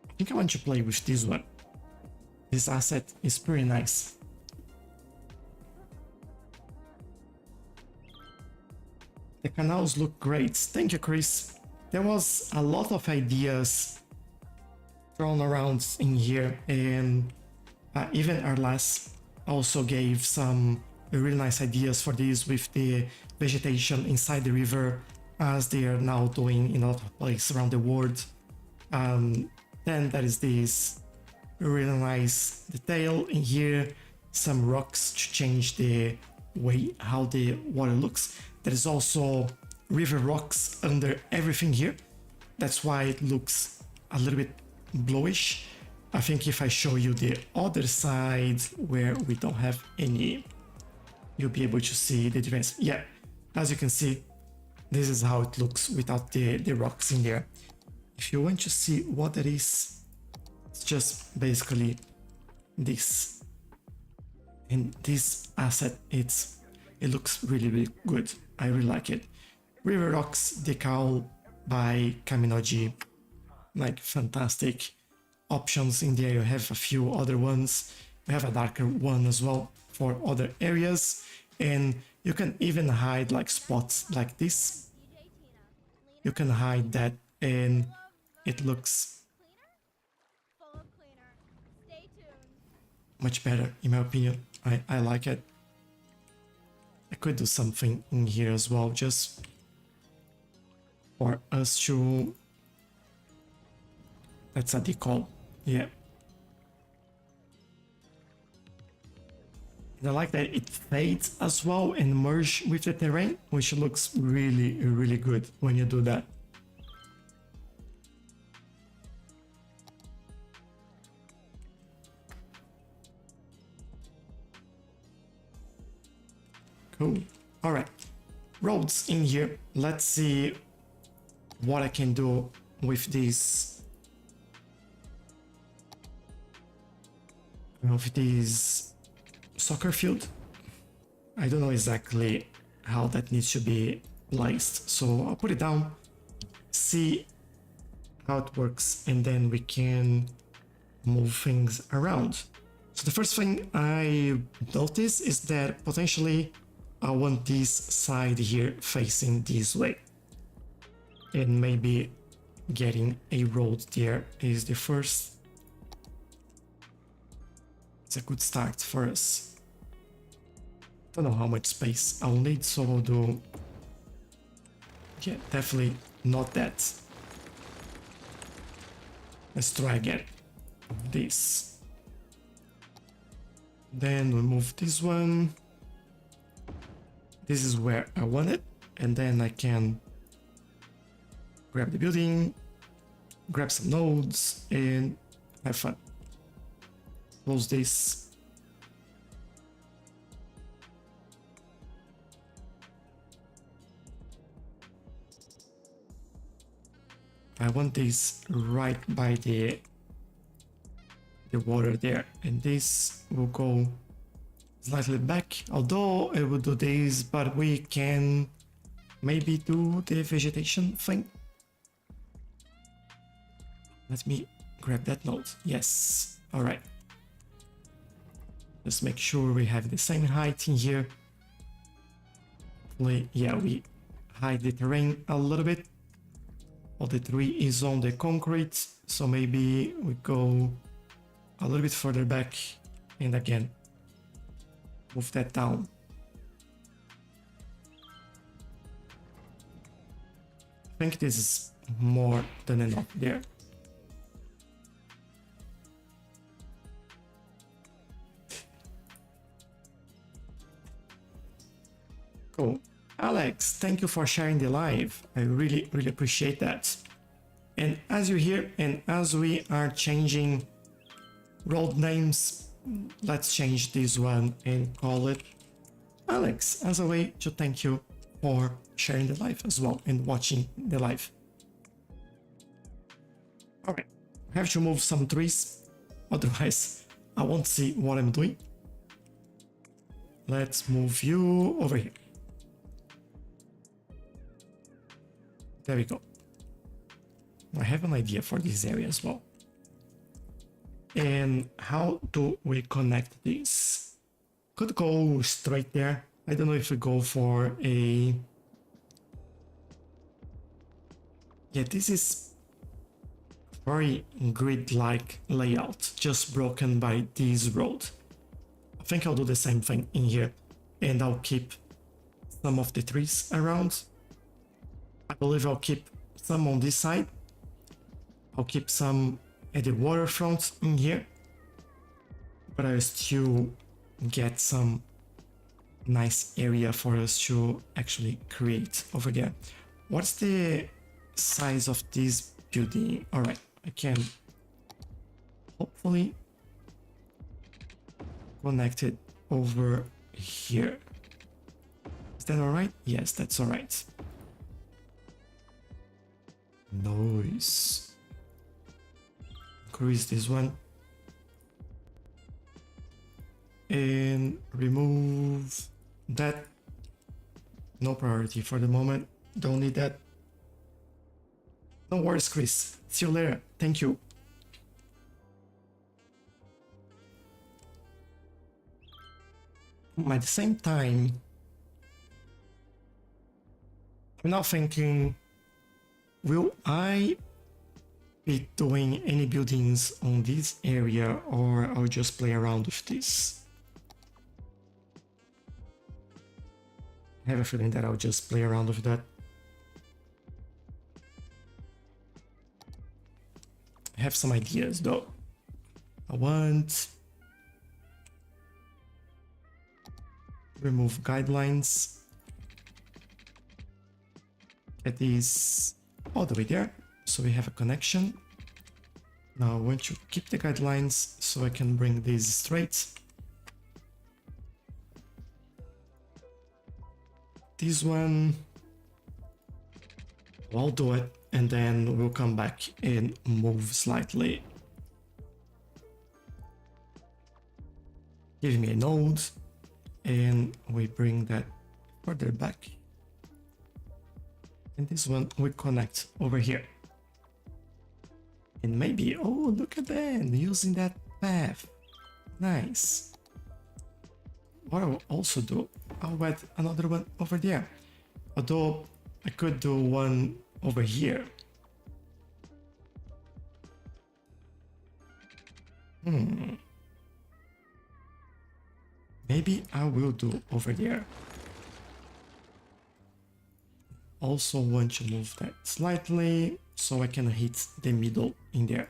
I think I want to play with this one. This asset is pretty nice. The canals look great. Thank you, Chris. There was a lot of ideas thrown around in here, and even Arlas also gave some really nice ideas for this with the vegetation inside the river, as they are now doing in a lot of places around the world. Then there is this really nice detail in here, some rocks to change the way how the water looks. There is also river rocks under everything here. That's why it looks a little bit bluish. I think if I show you the other side where we don't have any, you'll be able to see the difference. Yeah, as you can see, this is how it looks without the rocks in there. If you want to see what that is, it's just basically this. And this asset, it looks really, really good. I really like it. River Rocks decal by Kaminoji, like fantastic options in there. You have a few other ones. We have a darker one as well for other areas, and you can even hide like spots like this. You can hide that, and it looks much better in my opinion. I like it. I could do something in here as well, just for us to... That's a decal, yeah. And I like that it fades as well and merge with the terrain, which looks really, really good when you do that. Cool. All right, roads in here. Let's see what I can do with this. With this soccer field. I don't know exactly how that needs to be placed, so I'll put it down, see how it works, and then we can move things around. So the first thing I notice is that potentially I want this side here facing this way, and maybe getting a road there is the first. It's a good start for us. Don't know how much space I'll need, so I'll do... Yeah, definitely not that. Let's try again. This. Then we move this one. This is where I want it, and then I can grab the building, grab some nodes, and have fun. Close this. I want this right by the water there, and this will go slightly back, although it would do this, but we can maybe do the vegetation thing. Let me grab that node. Yes, all right. Just make sure we have the same height in here. Yeah, we hide the terrain a little bit. All the tree is on the concrete, so maybe we go a little bit further back and again move that down. I think this is more than enough there. Cool. Alex, thank you for sharing the live. I really appreciate that. And as you hear, and as we are changing road names, let's change this one and call it Alex as a way to thank you for sharing the live as well and watching the live. All right, I have to move some trees, otherwise I won't see what I'm doing. Let's move you over here. There we go. I have an idea for this area as well. And how do we connect this? Could go straight there. I don't know if we go for a... Yeah, this is very grid-like layout, just broken by this road. I think I'll do the same thing in here, and I'll keep some of the trees around. I believe I'll keep some on this side. I'll keep some at the waterfront in here, but I'll still get some nice area for us to actually create over there. What's the size of this building? All right, I can hopefully connect it over here. Is that all right? Yes, that's all right. Nice. Increase this one and remove that. No priority for the moment. Don't need that. No worries, Chris. See you later. Thank you. At the same time, I'm now thinking, will I be doing any buildings on this area, or I'll just play around with this? I have a feeling that I'll just play around with that. I have some ideas though. I want remove guidelines. Get these all the way there, so we have a connection. Now I want to keep the guidelines so I can bring these straight. This one, I'll do it and then we'll come back and move slightly. Give me a node and we bring that further back. And this one we connect over here. And maybe, oh, look at that, using that path. Nice. What I'll also do, I'll add another one over there. Although I could do one over here. Maybe I will do over there. Also want to move that slightly so I can hit the middle in there.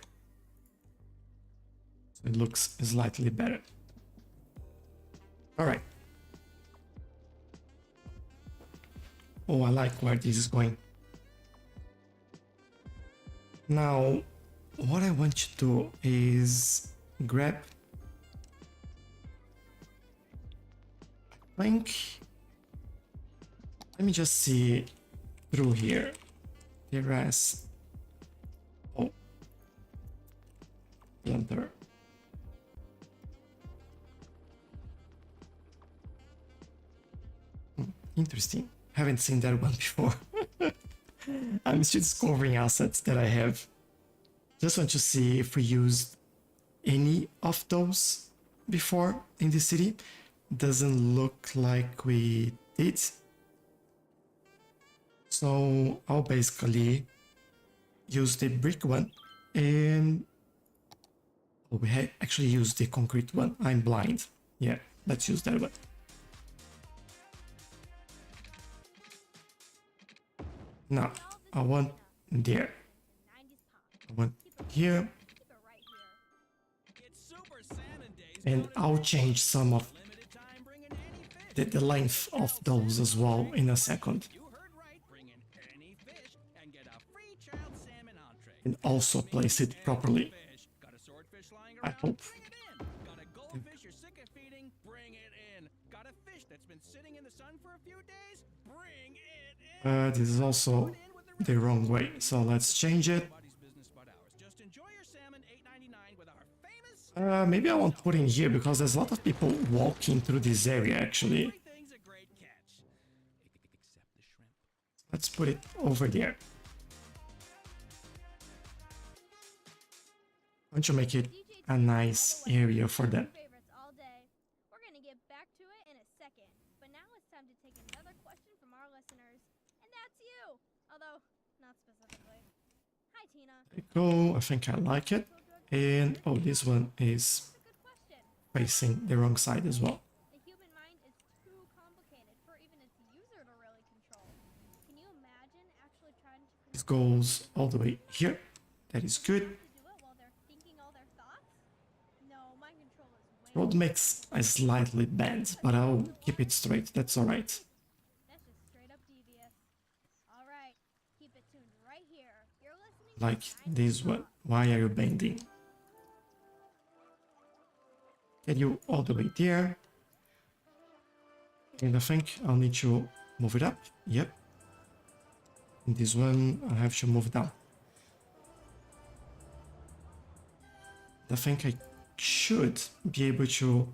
So it looks slightly better. All right. Oh, I like where this is going. Now, what I want to do is grab, I think, let me just see through here the rest. Oh, planter. Interesting. Haven't seen that one before. I'm still discovering assets that I have. Just want to see if we used any of those before in the city. Doesn't look like we did. So I'll basically use the brick one and oh, we had actually used the concrete one. I'm blind. Yeah, let's use that one. Now I want there. I want here. And I'll change some of the length of those as well in a second. And also place it properly. I hope. This is also the wrong way, so let's change it. Maybe I won't put in here because there's a lot of people walking through this area actually. Let's put it over there. I want to make it a nice area for them. We're gonna get back to it in a second, but now it's time to take another question from our listeners, and that's you. Although, not specifically. Hi, Tina. There you go. I think I like it. And oh, this one is facing the wrong side as well. The human mind is too complicated for even its user to really control. Can you imagine actually trying to This goes all the way here. That is good. do it while they're thinking all their thoughts? No, mind control is way Road makes a slightly bend, but I'll keep it straight. That's all right. That's just straight up devious. All right, keep it tuned right here. You're listening Like to this one. Why are you bending? Get you all the way there. And I think I'll need to move it up. Yep. And this one I have to move down. I think I should be able to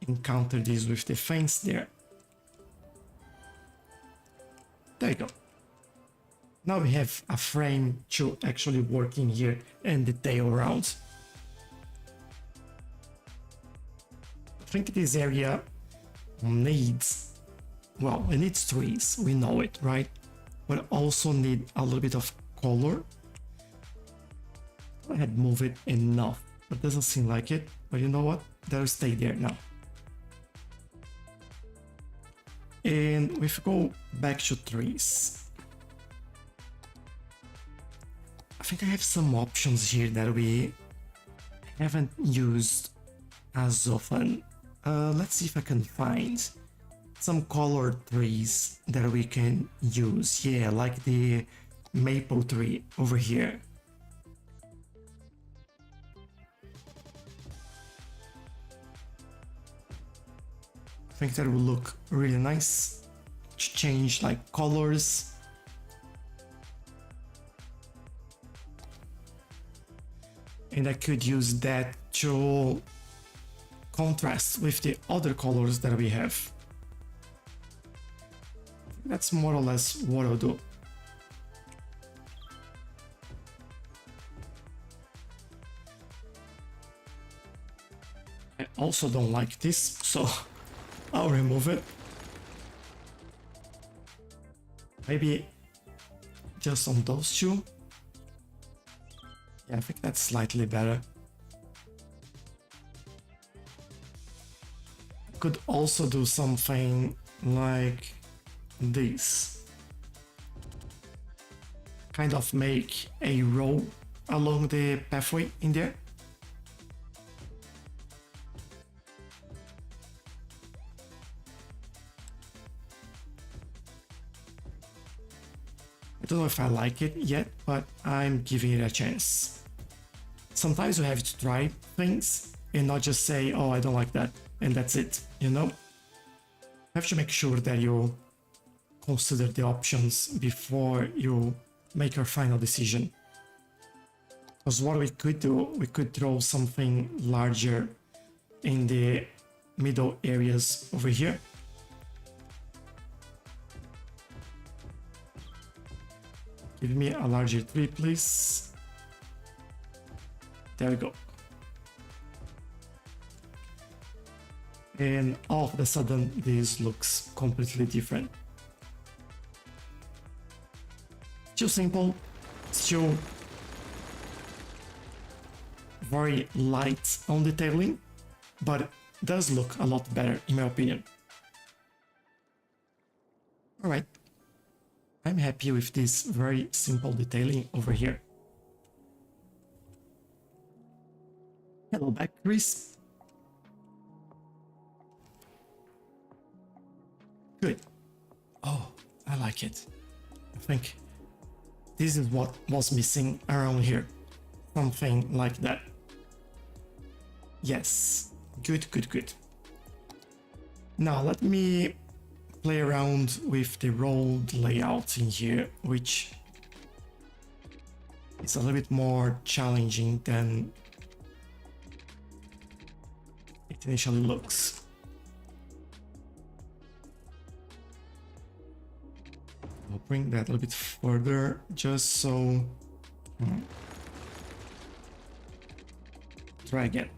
encounter this with the fence there. There you go. Now we have a frame to actually work in here and the tail around. I think this area needs, well, it needs trees, we know it, right? But also need a little bit of color. I had moved it enough, but doesn't seem like it. But you know what? That'll stay there now. And if we go back to trees, I think I have some options here that we haven't used as often. Let's see if I can find some colored trees that we can use. Yeah, like the maple tree over here. I think that will look really nice. Change like colors. And I could use that to contrast with the other colors that we have. That's more or less what I'll do. I also don't like this, so I'll remove it. Maybe just on those two. Yeah, I think that's slightly better. Could also do something like this. Kind of make a row along the pathway in there. I don't know if I like it yet, but I'm giving it a chance. Sometimes you have to try things and not just say, oh, I don't like that, and that's it, you know? You have to make sure that you consider the options before you make your final decision. Because what we could do, we could throw something larger in the middle areas over here. Give me a larger tree, please. There we go. And all of a sudden, this looks completely different. Still simple, still very light on detailing, but does look a lot better in my opinion. Alright, I'm happy with this very simple detailing over here. Hello back, Chris. Good. Oh, I like it. I think this is what was missing around here. Something like that. Yes. Good, good, good. Now let me play around with the road layout in here, which is a little bit more challenging than it initially looks. I'll bring that a little bit further just so... Try again.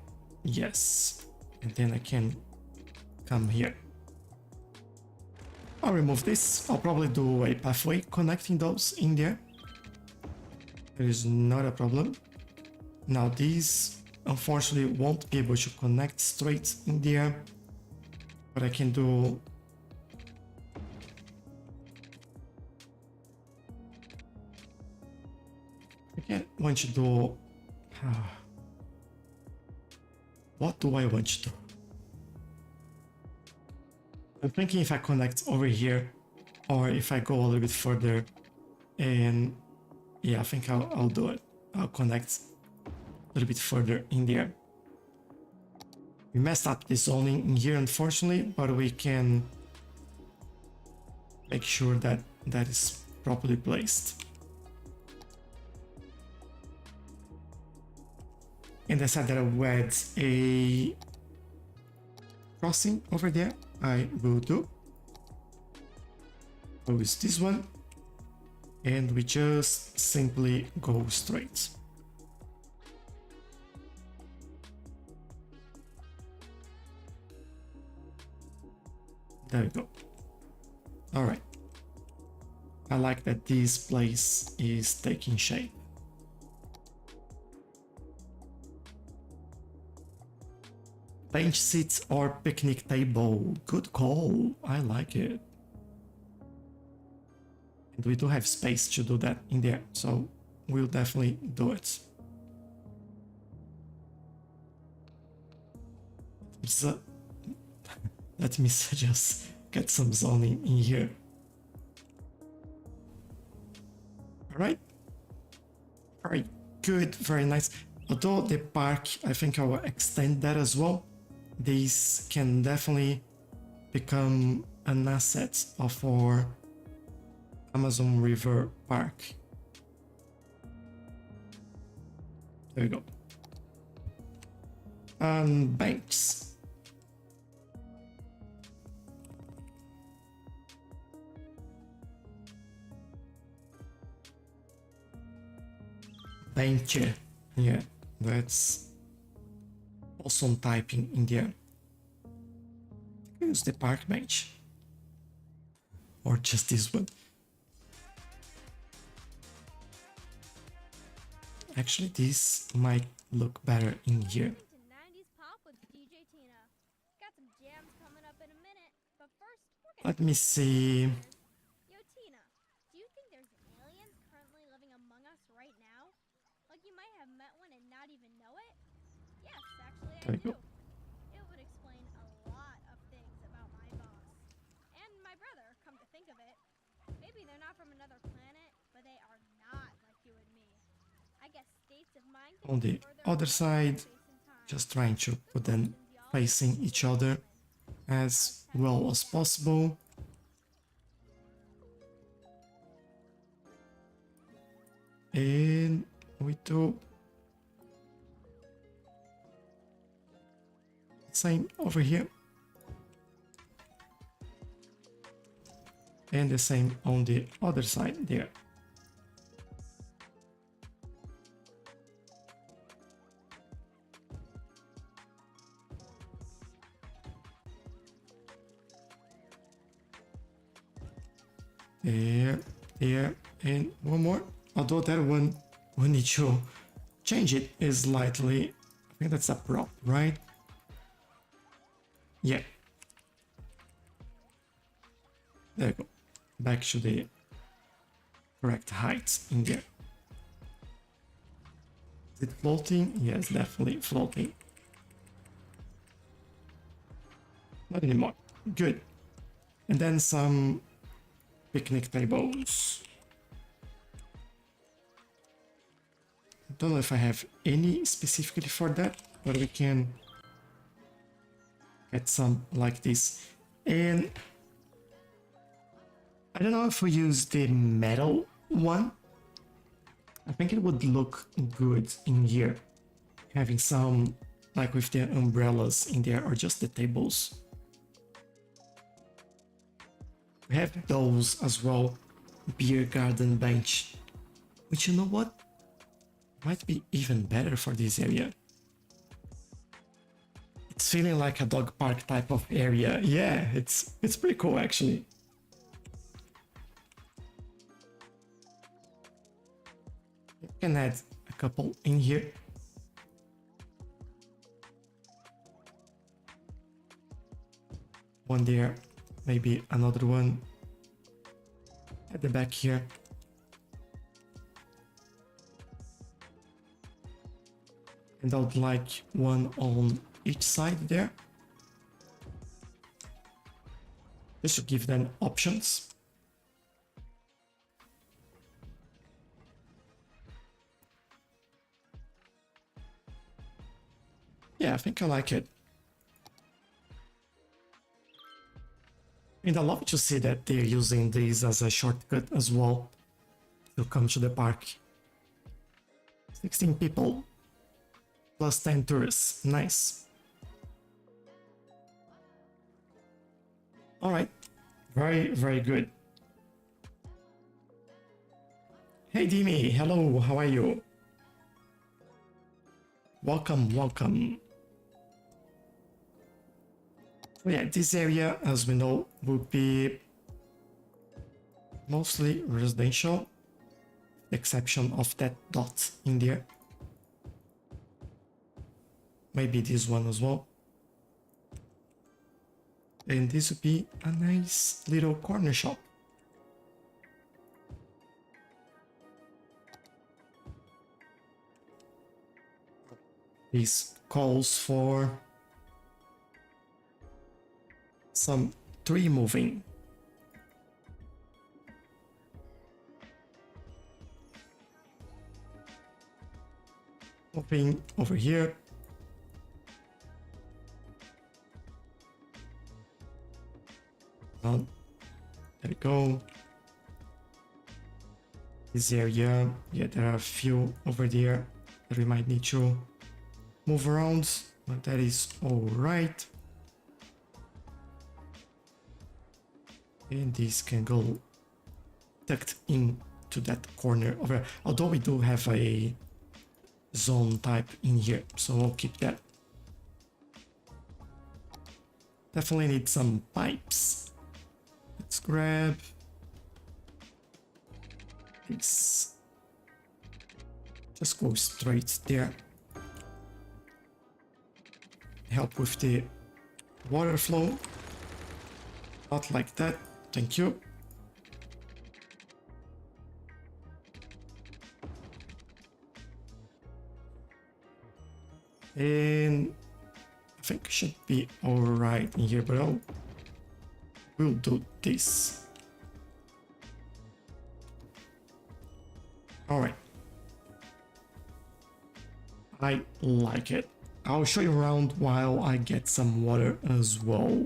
Yes. And then I can come here. I'll remove this. I'll probably do a pathway connecting those in there. There is not a problem. Now these unfortunately won't be able to connect straight in there. But I can do... I want to do... What do I want to do? I'm thinking if I connect over here or if I go a little bit further, and yeah, I think I'll do it. I'll connect a little bit further in there. We messed up the zoning in here unfortunately, but we can make sure that that is properly placed. And I said that I will add a crossing over there. I will do. So it's this one. And we just simply go straight. There we go. All right. I like that this place is taking shape. Bench seats or picnic table. Good call. I like it. And we do have space to do that in there, so we'll definitely do it. So, let me just get some zoning in here. Alright. Alright, good, very nice. Although the park, I think I will extend that as well. These can definitely become an asset of our Amazon River Park. There we go. Banks. Bench. Yeah, that's awesome typing in there. Use the park bench. Or just this one. Actually, this might look better in here. To 90s pop with DJ Tina. Got some jams coming up in a minute, but first we're gonna Let me see. Yo Tina, do you think there's aliens currently living among us right now? Like you might have met one and not even know it? Yes, actually There I you do. go. It would explain a lot of things about my boss. And my brother, come to think of it. Maybe they're not from another planet, but they are not like you and me. I guess states of mind can On be the further other apart side, than space and time. just trying to put them facing each other as well as possible. And we do same over here. And the same on the other side there. There, there, and one more. Although that one, we need to change it slightly. I think that's a prop, right? Yeah. There we go. Back to the correct height in there. Is it floating? Yes, definitely floating. Not anymore. Good. And then some picnic tables. Don't know if I have any specifically for that, but we can get some like this. And I don't know if we use the metal one. I think it would look good in here. Having some, like with the umbrellas in there, or just the tables. We have those as well. Beer garden bench. Which, you know what? Might be even better for this area. It's feeling like a dog park type of area. Yeah, it's pretty cool actually. Can add a couple in here. One there, maybe another one at the back here. And I would like one on each side there. Just to give them options. Yeah, I think I like it. And I love to see that they're using this as a shortcut as well to come to the park. 16 people plus 10 tourists. Nice. All right. Very, very good. Hey, Dimi. Hello. How are you? Welcome, welcome. So yeah, this area, as we know, will be mostly residential, exception of that dot in there. Maybe this one as well. And this would be a nice little corner shop. This calls for some tree moving. Moving over here. There we go. This area, yeah, there are a few over there that we might need to move around, but that is all right. And this can go tucked into that corner over. Although we do have a zone type in here, so I'll keep that. Definitely need some pipes. Let's grab this. Just go straight there. Help with the water flow. Not like that. Thank you. And I think it should be alright in here, but we'll do this. Alright. I like it. I'll show you around while I get some water as well.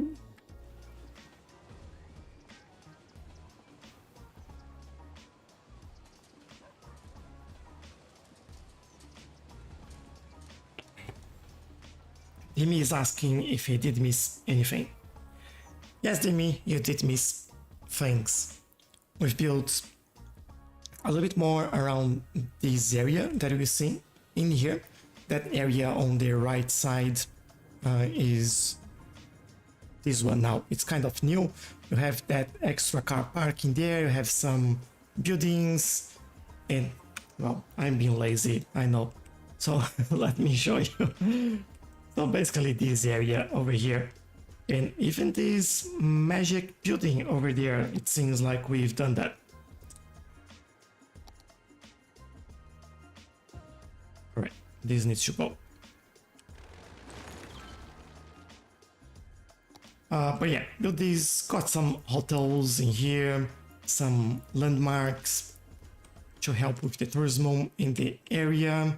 Dimi is asking if he did miss anything. Yes, Dimi, you did miss things. We've built a little bit more around this area that we see in here. That area on the right side is this one now. It's kind of new. You have that extra car parking there, you have some buildings, and well, I'm being lazy, I know. So let me show you. So basically this area over here, and even this magic building over there, it seems like we've done that. Alright, this needs to go. But yeah, this got some hotels in here, some landmarks to help with the tourism in the area.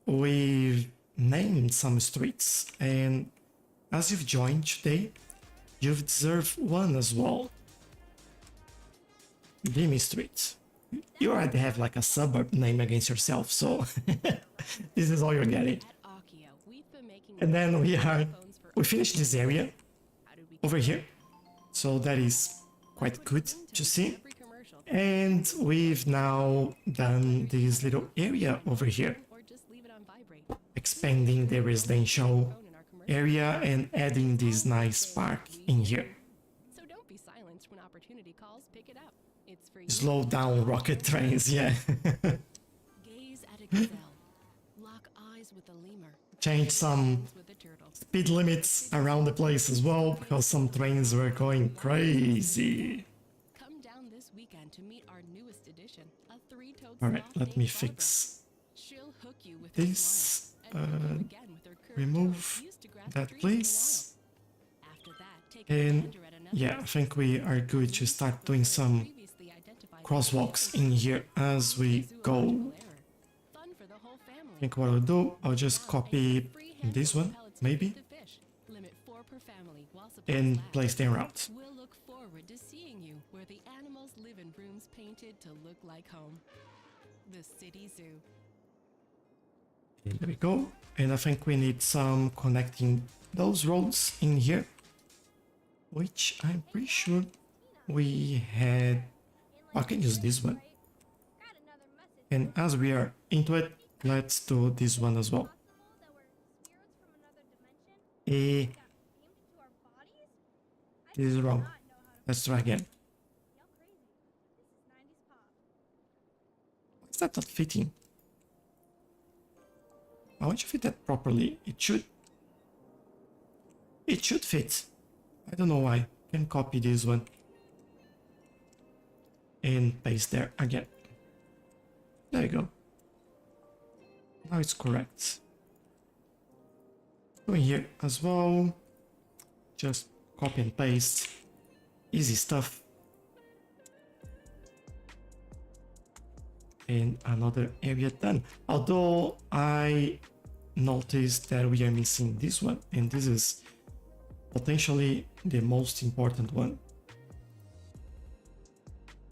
We've named some streets, and as you've joined today, you've deserved one as well. Vimy Street. You already have like a suburb name against yourself, so this is all you're getting. And then we finished this area over here, so that is quite good to see. And we've now done this little area over here, expanding the residential area and adding this nice park in here. So don't be silenced when opportunity calls, pick it up. It's for you. Slow down rocket trains, yeah. Gaze at a gazelle. Lock eyes with a lemur. Change some With a turtle. speed limits around the place as well, because some trains were going crazy. Come down this weekend to meet our newest edition, a three-toed Alright, sloth let named me Barbara. fix She'll hook you with her this. smile and hook you again with her curved Remove toes used to grasp that, trees in the please. wild. After that, take a And gander at another yeah, I think we are good to start doing some previously identified crosswalks in here as we go. fun for the whole family. I think what I'll do, I'll just copy this one, maybe, Limit 4 per family while supplies and last. place them around. We'll look forward to seeing you where the animals live in rooms painted to look like home. The City Zoo. And there we go. And I think we need some connecting those roads in here, which I'm pretty sure we had. I can use this one. Got another message. And as we are into it, let's do this one as well. Possible that we're spirits from another dimension? Eh, Got beamed into our bodies? I this is do wrong. not know how to Let's try again. Y'all crazy. This is 90s pop. Why is that not fitting? I want to fit that properly. It should. It should fit. I don't know why. Can copy this one and paste there again. There you go. Now it's correct. Go in here as well. Just copy and paste. Easy stuff. And another area done. Although I noticed that we are missing this one, and this is potentially the most important one.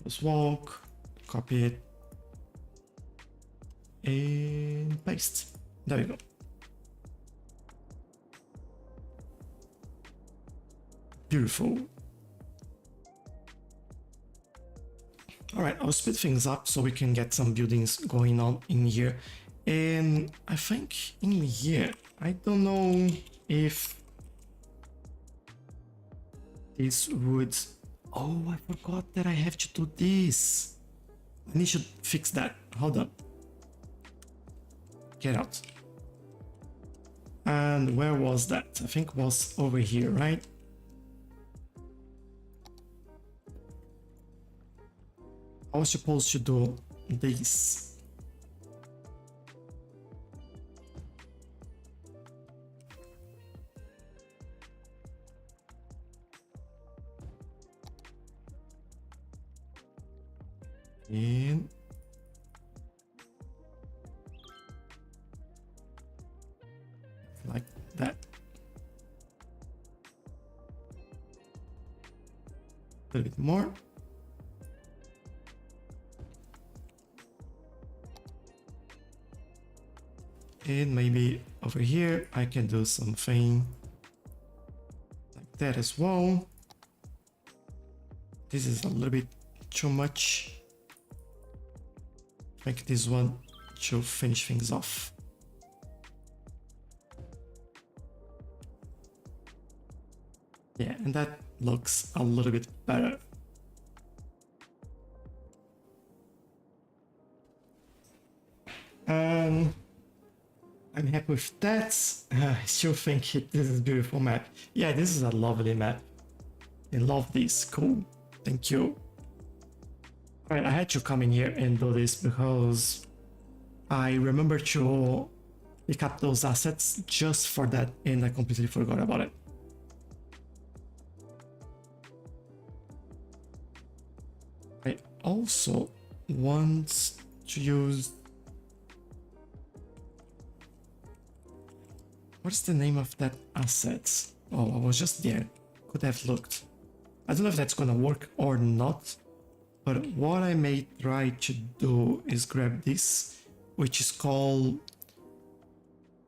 Just walk, copy it, and paste. There we go. Beautiful. Alright, I'll speed things up so we can get some buildings going on in here. And I think in here, I don't know if this would... Oh, I forgot that I have to do this. I need to fix that. Hold on. Get out. And where was that? I think it was over here, right? I was supposed to do this. And like that. A little bit more. And maybe over here I can do something like that as well. This is a little bit too much. Make this one to finish things off. Yeah, and that looks a little bit better. I'm happy with that. I still think this is a beautiful map. Yeah, this is a lovely map. I love this. Cool. Thank you. Alright, I had to come in here and do this because I remember to pick up those assets just for that and I completely forgot about it. I also want to use... What's the name of that asset? Oh, I was just there. Could have looked. I don't know if that's gonna work or not, but what I may try to do is grab this, which is called...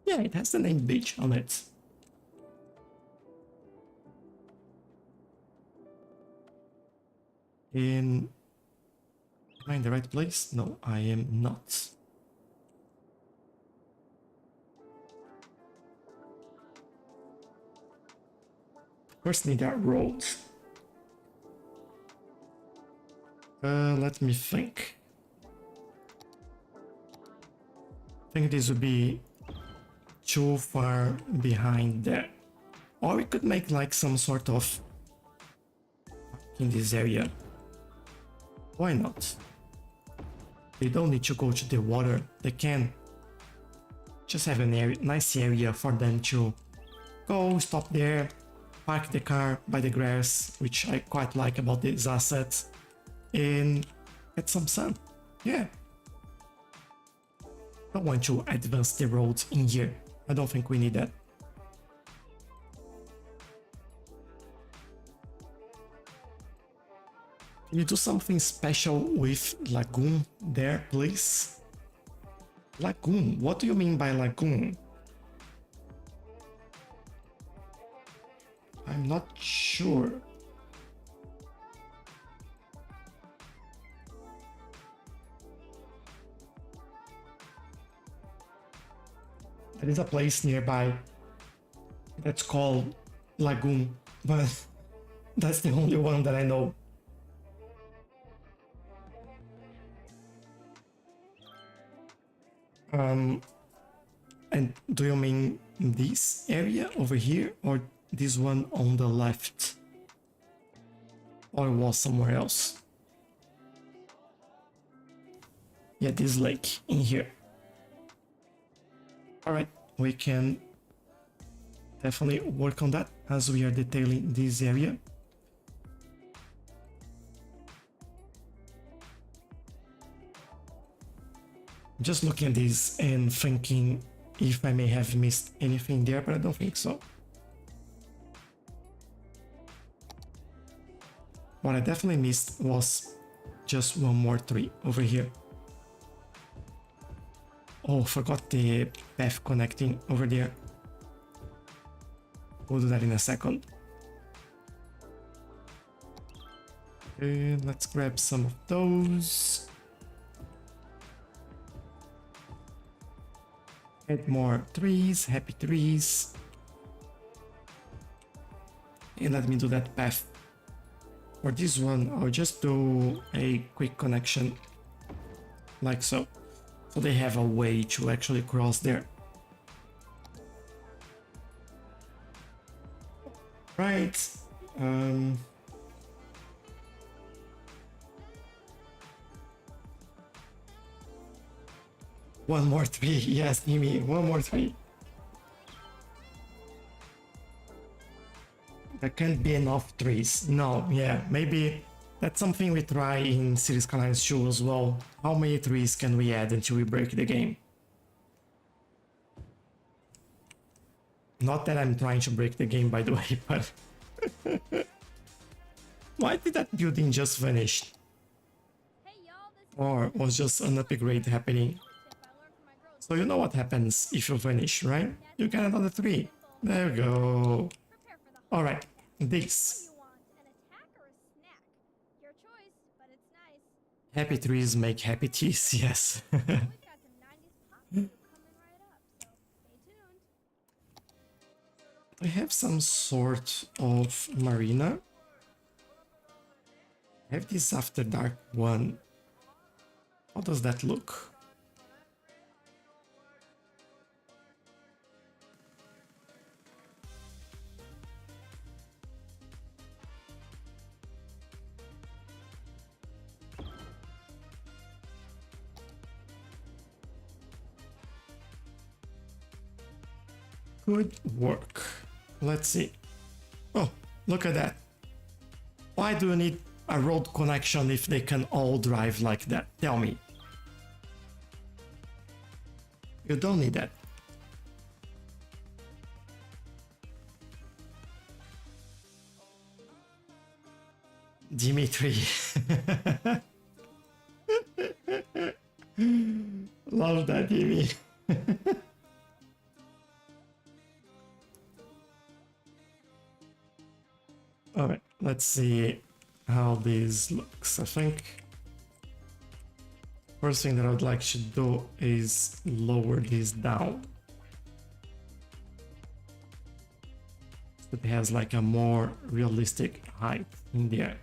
Yeah, it has the name beach on it. Am I in the right place? No, I am not. First need that road. Let me think. I think this would be too far behind there. Or we could make like some sort of in this area. Why not? They don't need to go to the water. They can just have an area, nice area for them to go, stop there, park the car by the grass, which I quite like about these assets, and get some sun. Yeah. Don't want to advance the roads in here. I don't think we need that. Can you do something special with lagoon there, please? Lagoon? What do you mean by lagoon? I'm not sure. There is a place nearby that's called Lagoon, but that's the only one that I know. And do you mean this area over here or this one on the left? Or was somewhere else? Yeah, this lake in here. Alright, we can definitely work on that as we are detailing this area. Just looking at this and thinking if I may have missed anything there, but I don't think so. What I definitely missed was just one more tree over here. Oh, forgot the path connecting over there. We'll do that in a second. And let's grab some of those. Add more trees, happy trees. And let me do that path. For this one, I'll just do a quick connection like so. So they have a way to actually cross there. Right. One more tree. Yes, Nimi, one more tree. There can't be enough trees. No, yeah, maybe that's something we try in Cities Skylines 2 as well. How many trees can we add until we break the game? Not that I'm trying to break the game, by the way, but... Why did that building just vanish? Hey y'all, this is Or was just an upgrade happening? tip I learned from my growth. So you know what happens if you vanish, right? You get another tree. There you go. Prepare for the Alright, What this. do you want? An attack or a snack? Your choice, but it's nice. Happy trees make happy teas, yes. We've got some 90s pop music coming right up, so stay tuned. I have some sort of marina. I have this after dark one. How does that look? Good work. Let's see. Oh, look at that. Why do you need a road connection if they can all drive like that? Tell me. You don't need that. Dimitri. Love that, Dimi. Alright, let's see how this looks. I think first thing that I would like to do is lower this down. So it has like a more realistic height in there.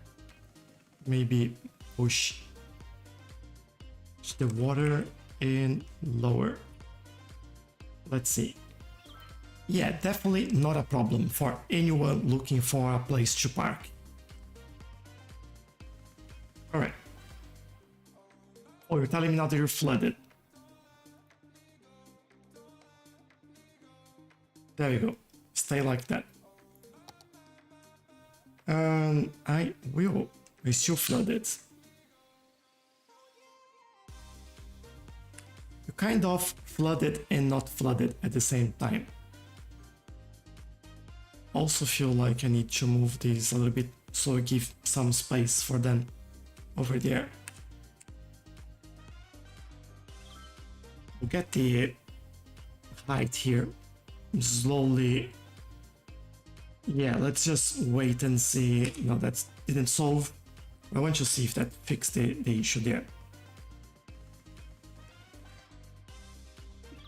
Maybe push the water in lower. Let's see. Yeah, definitely not a problem for anyone looking for a place to park. Alright. Oh, you're telling me now that you're flooded. There you go. Stay like that. I will. We're still flooded. You're kind of flooded and not flooded at the same time. Also feel like I need to move this a little bit so I give some space for them over there. We'll get the height here slowly. Yeah, let's just wait and see. No, that didn't solve. I want to see if that fixed the issue there.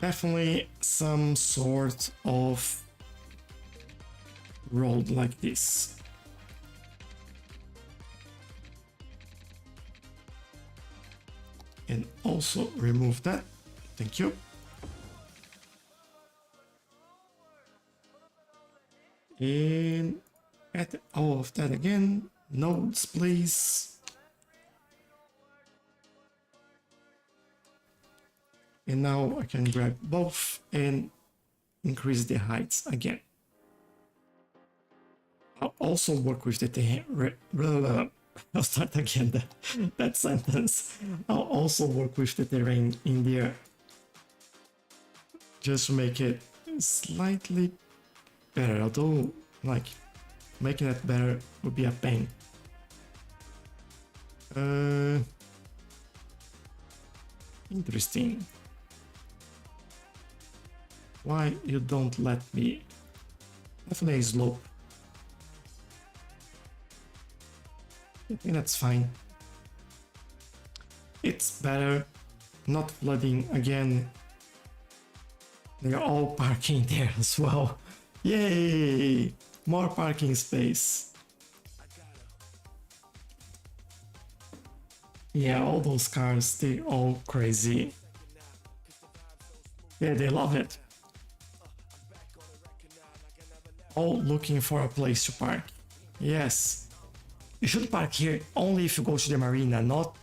Definitely some sort of road like this. And also remove that. Thank you. And add all of that again. Nodes, please. And now I can grab both and increase the heights again. I'll also work with the terrain. I'll start again that sentence. I'll also work with the terrain in there. Just to make it slightly better. Although, like, making it better would be a pain. Interesting. Why you don't let me? Definitely a slope. I think that's fine. It's better not flooding again. They're all parking there as well. Yay! More parking space. Yeah, all those cars, they all crazy. Yeah, they love it. All looking for a place to park. Yes. You should park here only if you go to the marina, not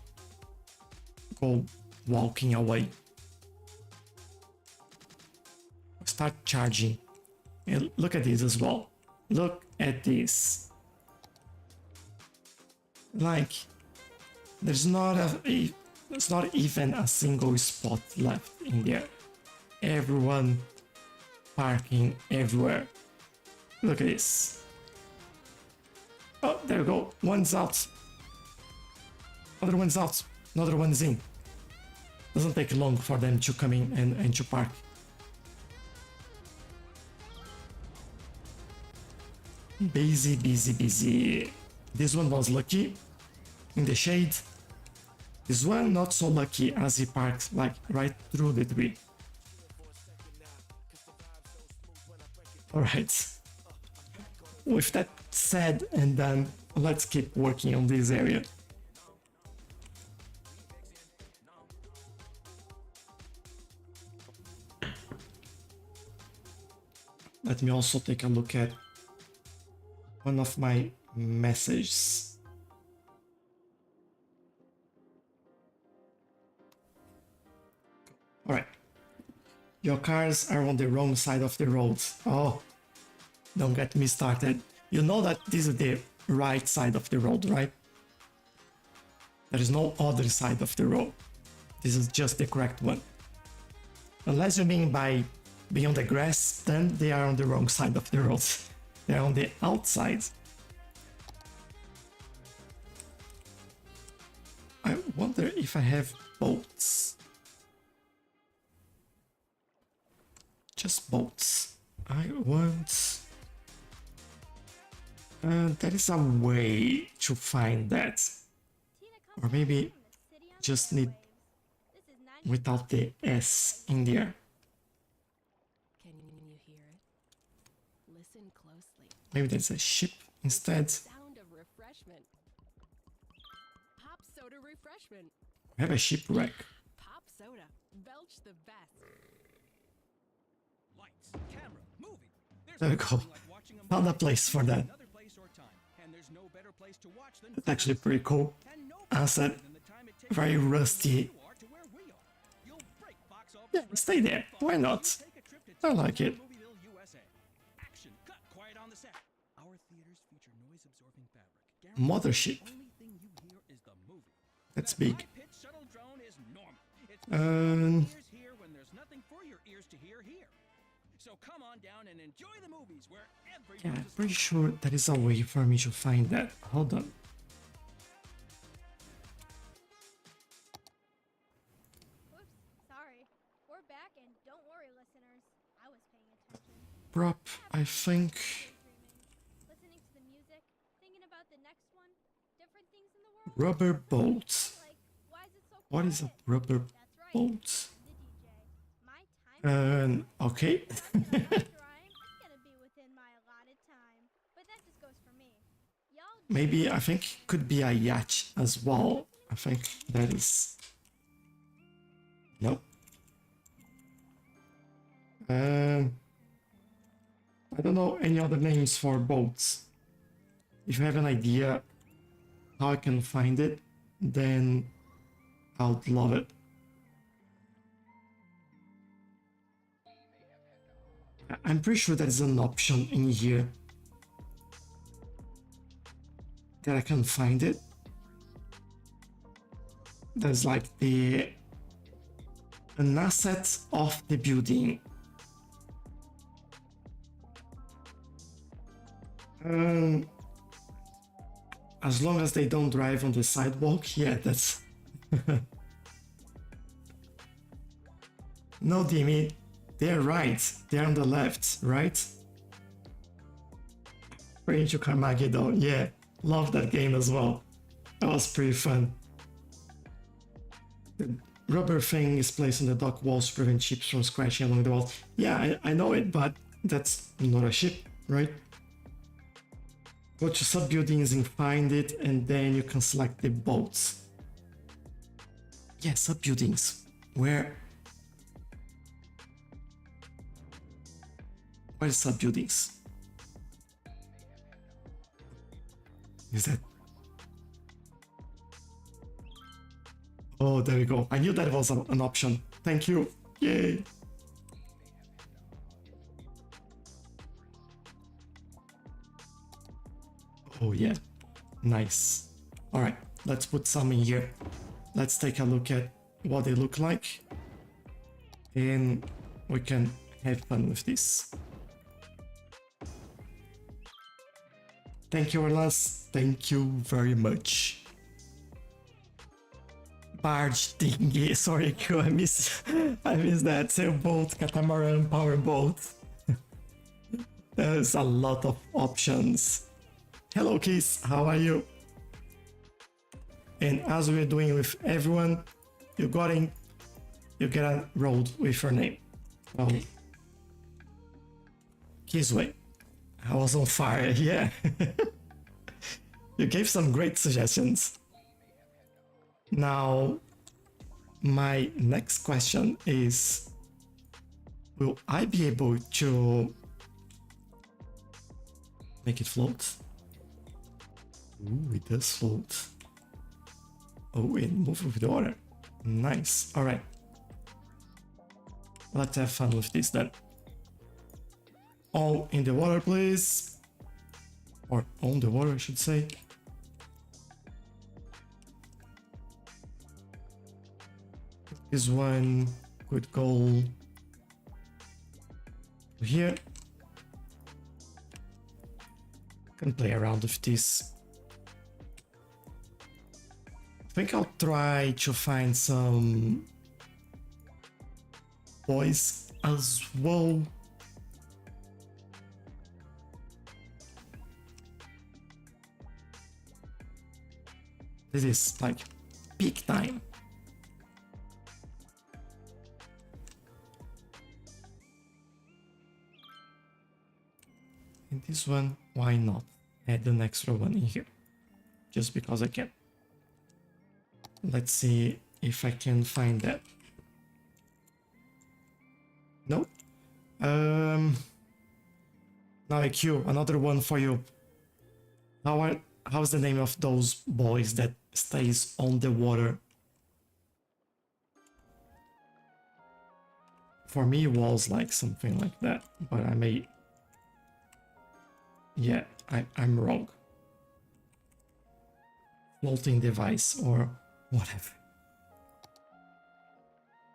go walking away. Start charging. And look at this as well. Look at this. Like, there's not even a single spot left in there. Everyone parking everywhere. Look at this. Oh, there we go. One's out. Other one's out. Another one's in. Doesn't take long for them to come in and to park. Busy, busy, busy. This one was lucky in the shade. This one not so lucky as he parks like right through the tree. Alright, with that said and done, let's keep working on this area. Let me also take a look at one of my messages. Alright. Your cars are on the wrong side of the road. Oh, don't get me started. You know that this is the right side of the road, right? There is no other side of the road. This is just the correct one. Unless you mean by being on the grass, then they are on the wrong side of the road. They are on the outside. I wonder if I have boats. Just boats. I want... there is a way to find that. Or maybe just need without the S in there. Can you hear it? Listen closely. Maybe there's a ship instead. Sound of refreshment. Pop soda refreshment. We have a shipwreck. Pop soda. Belch the best. Lights, camera, movie. There's There we go. nothing like watching a Found a movie place for that. another place or time. And there's no better place to watch than It's actually pretty cool. and no Asset. better than the time it takes Very to get from rusty. where you are to where we are. You'll break box office Yeah, stay there. Why not? Take a trip to I like it. Movieville, USA. Action, cut, quiet on the set. Our theaters feature noise-absorbing fabric. Mothership. Only thing you hear is the movie. That's That big. high-pitched shuttle drone is normal. It's Um, ears here when there's nothing for your ears to hear here. So come on down and enjoy the movies where every Yeah, I'm news is pretty sure there is a way for me to find that. Hold on. Whoops, sorry. We're back, and don't worry, listeners. I was paying attention. Prop, I think... Daydreaming, listening to the music, thinking about the next one, different things in the world. Rubber bolt. Like, why is it so What is a quiet? rubber That's right. bolt? The DJ. My time. Okay. After I'm gonna be within my allotted time, but that just goes for me. Y'all. Maybe, I think, could be a yacht as well. I think that is... Nope. I don't know any other names for boats. If you have an idea how I can find it, then I would love it. I'm pretty sure there is an option in here that I can find it. There's like an asset of the building. As long as they don't drive on the sidewalk, yeah, that's... No, Dimi, they're right. They're on the left, right? We're into Carmageddon, yeah. Love that game as well. That was pretty fun. The rubber thing is placed on the dock walls to prevent ships from scratching along the walls. Yeah, I know it, but that's not a ship, right? Go to sub-buildings and find it, and then you can select the boats. Yeah, sub-buildings. Where's sub-buildings? Is that... Oh, there we go. I knew that was an option. Thank you. Yay. Oh yeah, nice. All right, let's put some in here. Let's take a look at what they look like, and we can have fun with this. Thank you, Orlas. Thank you very much. Barge thingy. Sorry, Q. I miss that. Sailboat, catamaran, powerboat. There's a lot of options. Hello, Kiss. How are you? And as we're doing with everyone, you get a road with your name. Kisway. I was on fire, yeah. You gave some great suggestions. Now, my next question is, will I be able to make it float? Ooh, it does float. Oh, it moves with the water. Nice. All right. Let's have fun with this then. All in the water, please. Or on the water, I should say. This one could go here. Can play around with this. I think I'll try to find some boys as well. This is like peak time. And this one, why not add an extra one in here? Just because I can. Let's see if I can find that. Nope. Now IQ, another one for you. How's the name of those boys that stays on the water? For me, it was like something like that, but I may. Yeah, I'm wrong. Floating device or whatever.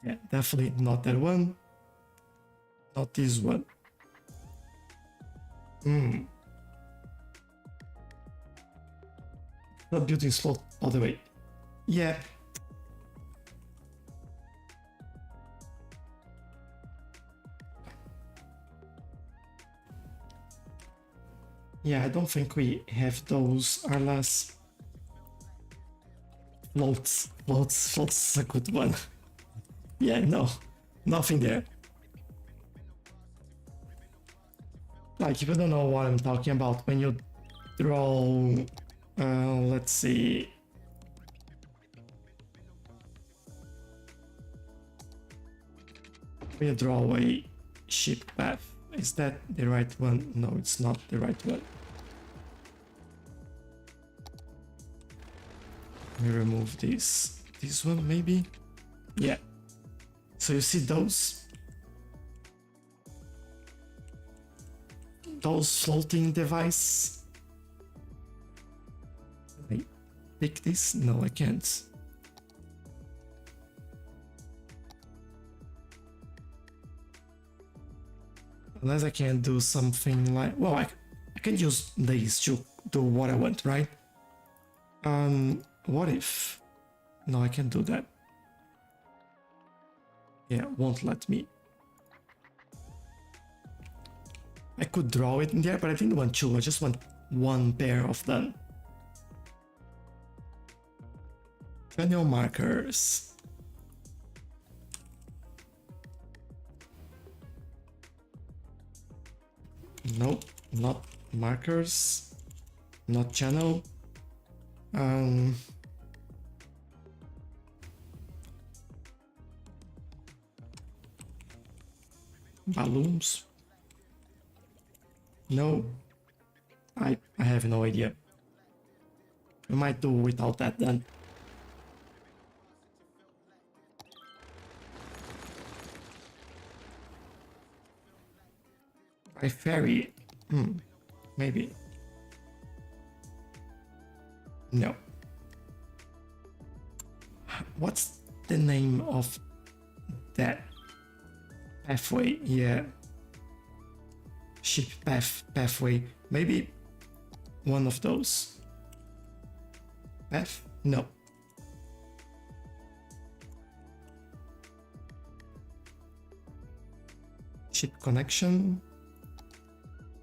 Yeah, definitely not that one. Not this one. Not building slot all the way. Yeah. Yeah, I don't think we have those, Arlas. Floats is a good one. Yeah, no, nothing there. Like, if you don't know what I'm talking about, when you draw, let's see. When you draw a ship path, is that the right one? No, it's not the right one. Let me remove this one maybe. Yeah. So you see those floating device. Can I pick this? No, I can't. Unless I can do something like, well, I can use these to do what I want, right? What if? No, I can't do that. Yeah, won't let me. I could draw it in there, but I didn't want two. I just want one pair of them. Channel markers. Nope, not markers. Not channel. Balloons. No, I have no idea. We might do without that then. By ferry, maybe. No. What's the name of that pathway? Yeah. Ship pathway. Maybe one of those. Path? No. Ship connection.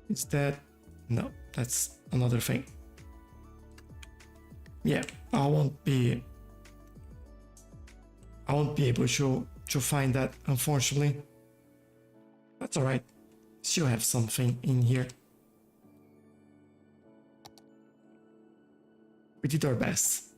Is that? No, that's another thing. Yeah, I won't be able to find that, unfortunately. That's alright. Still have something in here. We did our best.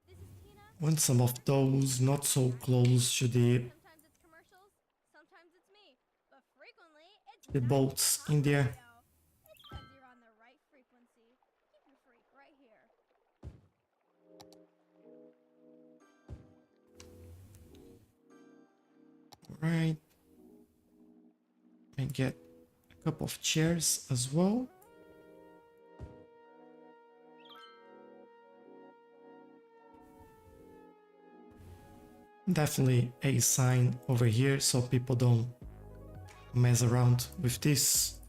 This is Tina. Want some of those not so close to Sometimes it's commercials, sometimes it's me, but frequently it's the nice bolts talk in there. radio. It's 'cause you're on the right frequency. Keep your freak right here. Right. And get a couple of chairs as well. Definitely a sign over here so people don't mess around with this.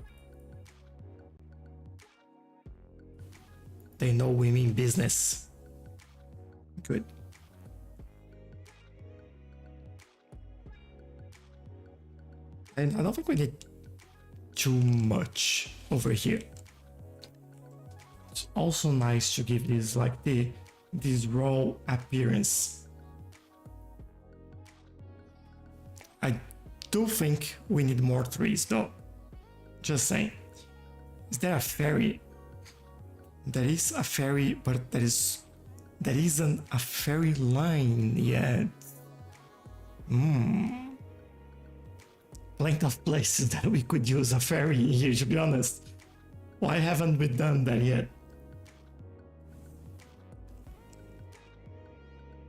They know we mean business. Good. And I don't think we need too much over here. It's also nice to give this like this raw appearance. I do think we need more trees though. Just saying. Is there a ferry? There is a ferry, but there isn't a ferry line yet. Plenty of places that we could use a ferry here, to be honest. Why haven't we done that yet?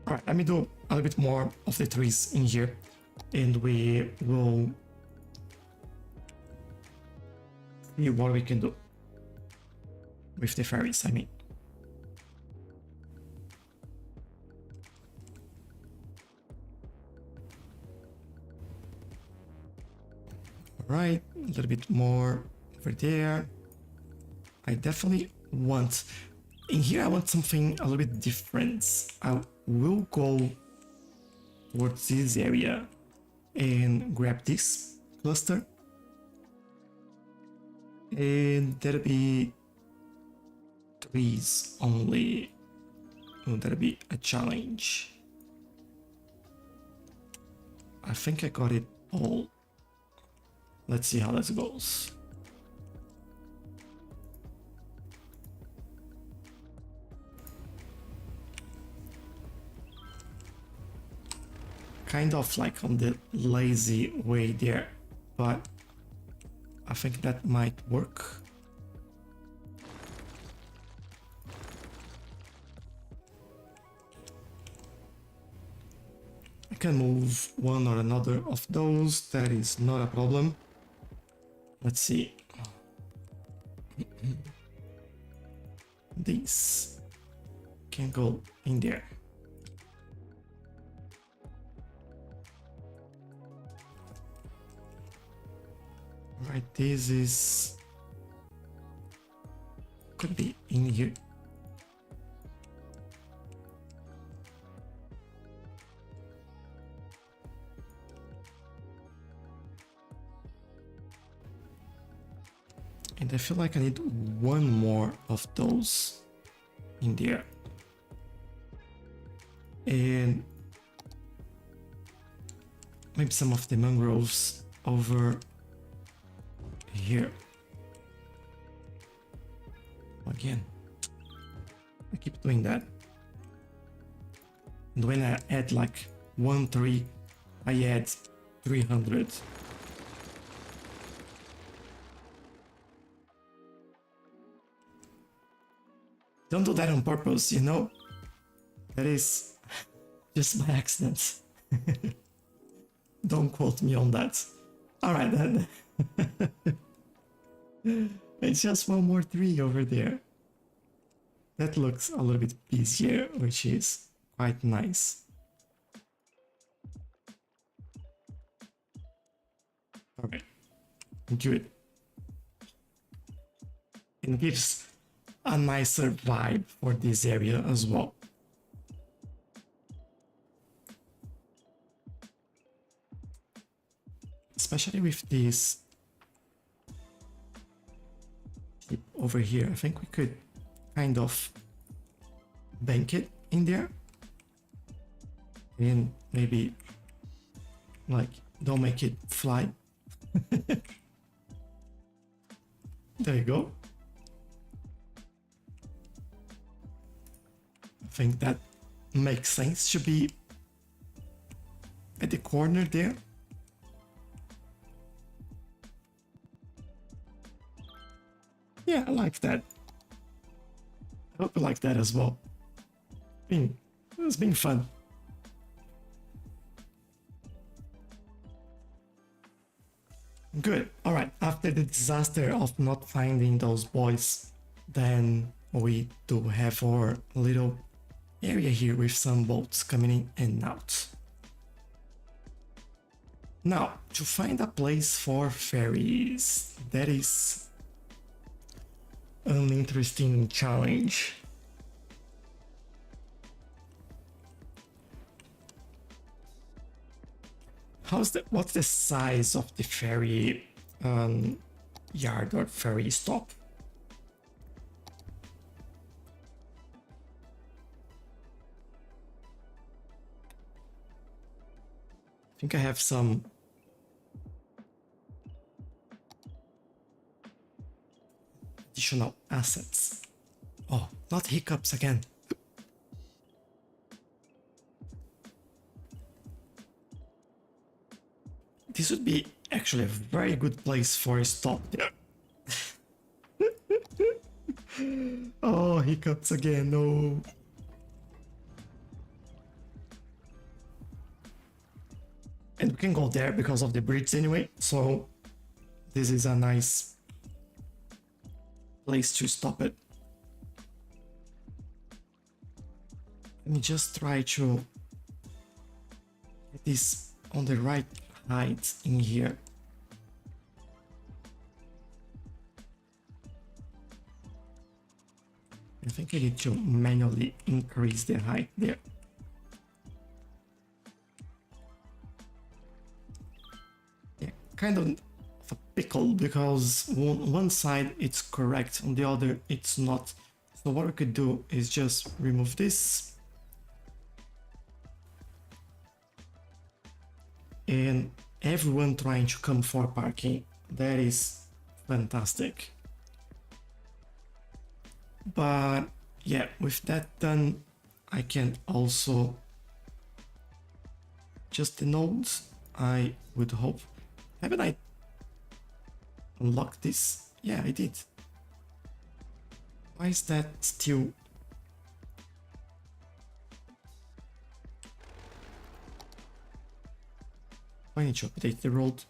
Alright, let me do a little bit more of the trees in here. And we will see what we can do with the ferries, I mean. Right, a little bit more over there. I definitely want, in here I want something a little bit different. I will go towards this area and grab this cluster. And that'll be trees only. Oh, that'll be a challenge. I think I got it all. Let's see how this goes. Kind of like on the lazy way there, but I think that might work. I can move one or another of those, that is not a problem. Let's see. These can go in there. Right, this is could be in here. And I feel like I need one more of those in there. And maybe some of the mangroves over here. Again, I keep doing that. And when I add like 1 tree, I add 300. Don't do that on purpose, you know? That is just by accident. Don't quote me on that. Alright then. It's just one more tree over there. That looks a little bit busier, which is quite nice. Alright. Good. It gives a nicer vibe for this area as well. Especially with this tip over here. I think we could kind of bank it in there and maybe like don't make it fly. There you go. I think that makes sense. Should be at the corner there. Yeah, I like that. I hope you like that as well. It's been fun. Good. All right. After the disaster of not finding those boys, then we do have our little area here with some boats coming in and out. Now, to find a place for ferries, that is an interesting challenge. What's the size of the ferry yard or ferry stop? I think I have some additional assets. Oh, not hiccups again. This would be actually a very good place for a stop there. Oh, hiccups again, no. And we can go there because of the bridge anyway, so this is a nice place to stop it. Let me just try to get this on the right height in here. I think I need to manually increase the height there. Yeah, kind of a pickle because on one side it's correct, on the other it's not. So what we could do is just remove this. And everyone trying to come for parking. That is fantastic. But yeah, with that done, I can also just the nodes, I would hope. Haven't I unlocked this? Yeah, I did. Why is that still? I need to update the road.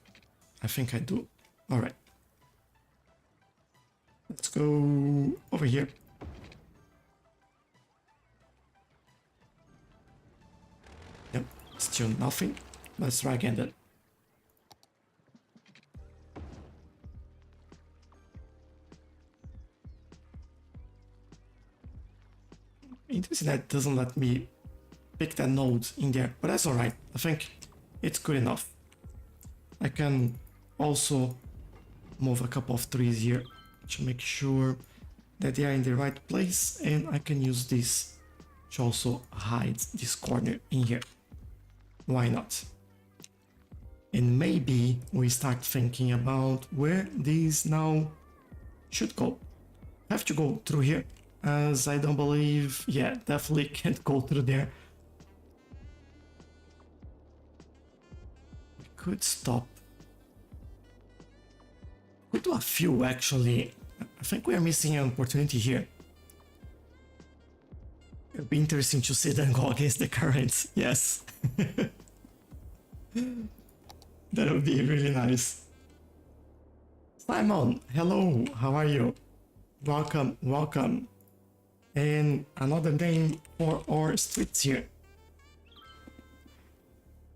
I think I do. All right. Let's go over here. Yep, still nothing. Let's try again then. Interesting that doesn't let me pick that node in there, but that's alright. I think it's good enough. I can also move a couple of trees here to make sure that they are in the right place, and I can use this to also hide this corner in here. Why not? And maybe we start thinking about where these now should go. Have to go through here, as I don't believe, yeah, definitely can't go through there. We could stop. We do a few actually. I think we are missing an opportunity here. It'll be interesting to see them go against the currents, yes. That would be really nice. Simon, hello, how are you? Welcome, welcome. And another name for our streets here.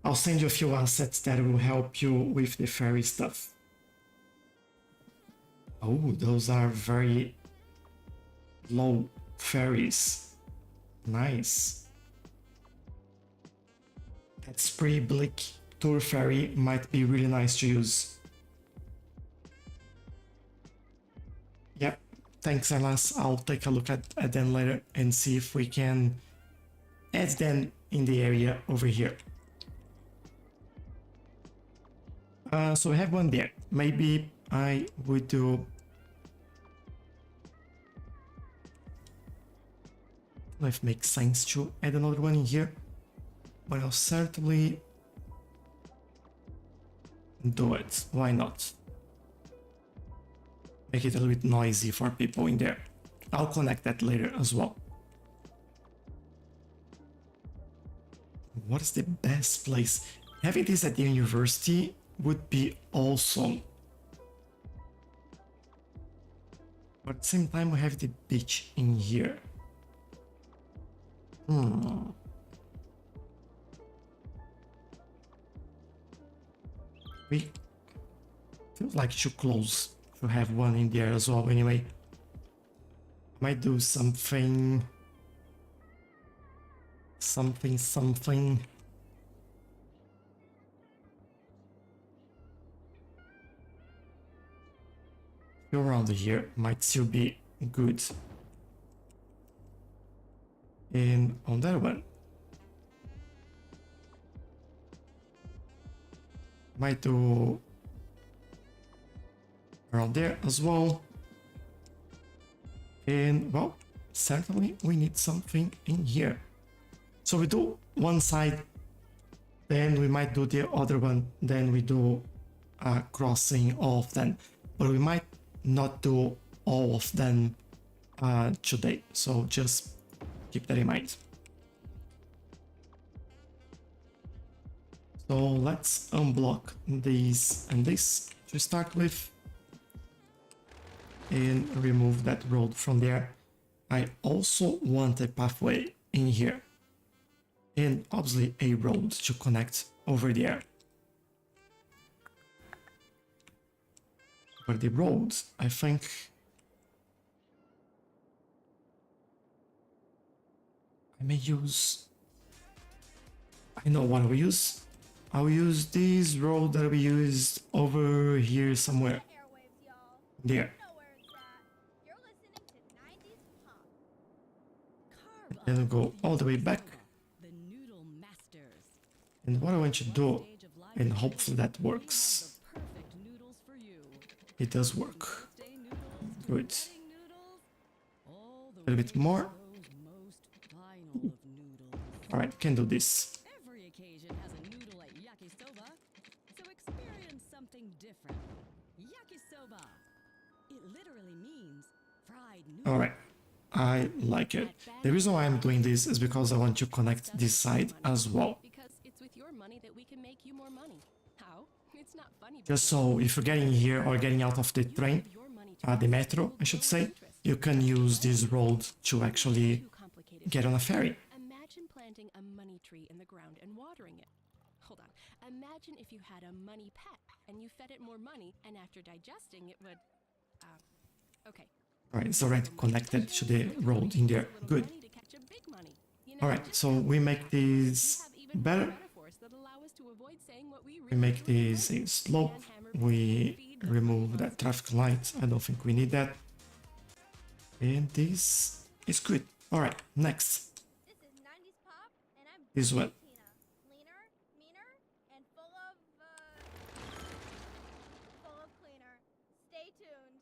I'll send you a few assets that will help you with the ferry stuff. Oh, those are very low ferries. Nice. That Spree Blick Tour ferry might be really nice to use. Yep, thanks Alas. I'll take a look at them later and see if we can add them in the area over here. So we have one there. Maybe I would do... I don't know if it makes sense to add another one in here, but I'll certainly do it. Why not? Make it a little bit noisy for people in there. I'll connect that later as well. What is the best place? Having this at the university would be awesome. But at the same time, we have the beach in here. We feel like it should close to have one in there as well. Anyway, might do something. Something. Around here might still be good. And on that one, might do around there as well. And well, certainly we need something in here. So we do one side, then we might do the other one, then we do a crossing of them, but we might not do all of them today, so just keep that in mind. So let's unblock these and this to start with and remove that road from there. I also want a pathway in here and obviously a road to connect over there. For the roads, I think I may use... I know what I'll use. I'll use this road that we used over here somewhere. Airwaves, y'all. There. You know where it's at. You're listening to 90s pop. Carve Then up we'll go all the way back. the noodle masters. And what I want you to do, Stage of life and is hopefully that we have works. the perfect noodles for you. It does work. Birthday noodles to Good. wedding noodles, all the A little bit way to more. those most final of noodles. Alright, can do this. Every occasion has a noodle at yakisoba, so experience something different. Yakisoba. It literally means fried noodle. Alright, I like it. The reason why I'm doing this is because I want to connect this side as well. Because it's with your money that we can make you more money. How? It's not funny. Just so if you're getting here or getting out of the train, Give your money to the metro, I should say, you can use this road to actually too complicated. get on a ferry. Imagine planting a money tree in the ground and watering it. Hold on. Imagine if you had a money pet and you fed it more money, and after digesting it would... okay. Alright, it's already connected to the road in there. Good. Money to catch a big money. You know, Alright, just so we make this have even better. metaphors that allow us to avoid saying what we We really make truly this want. a slope. We remove that traffic light. I don't think we need that. And this is good. Alright, next. This is 90s pop, and I'm This one. Tina. Leaner, meaner, and full of cleaner. Stay tuned.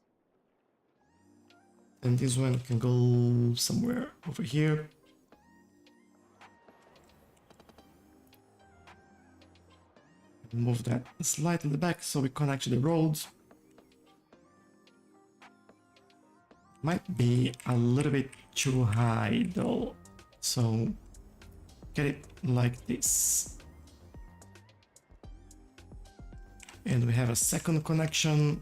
And this one can go somewhere over here. Move that slightly back so we connect to the roads. Might be a little bit too high though, so get it like this. And we have a second connection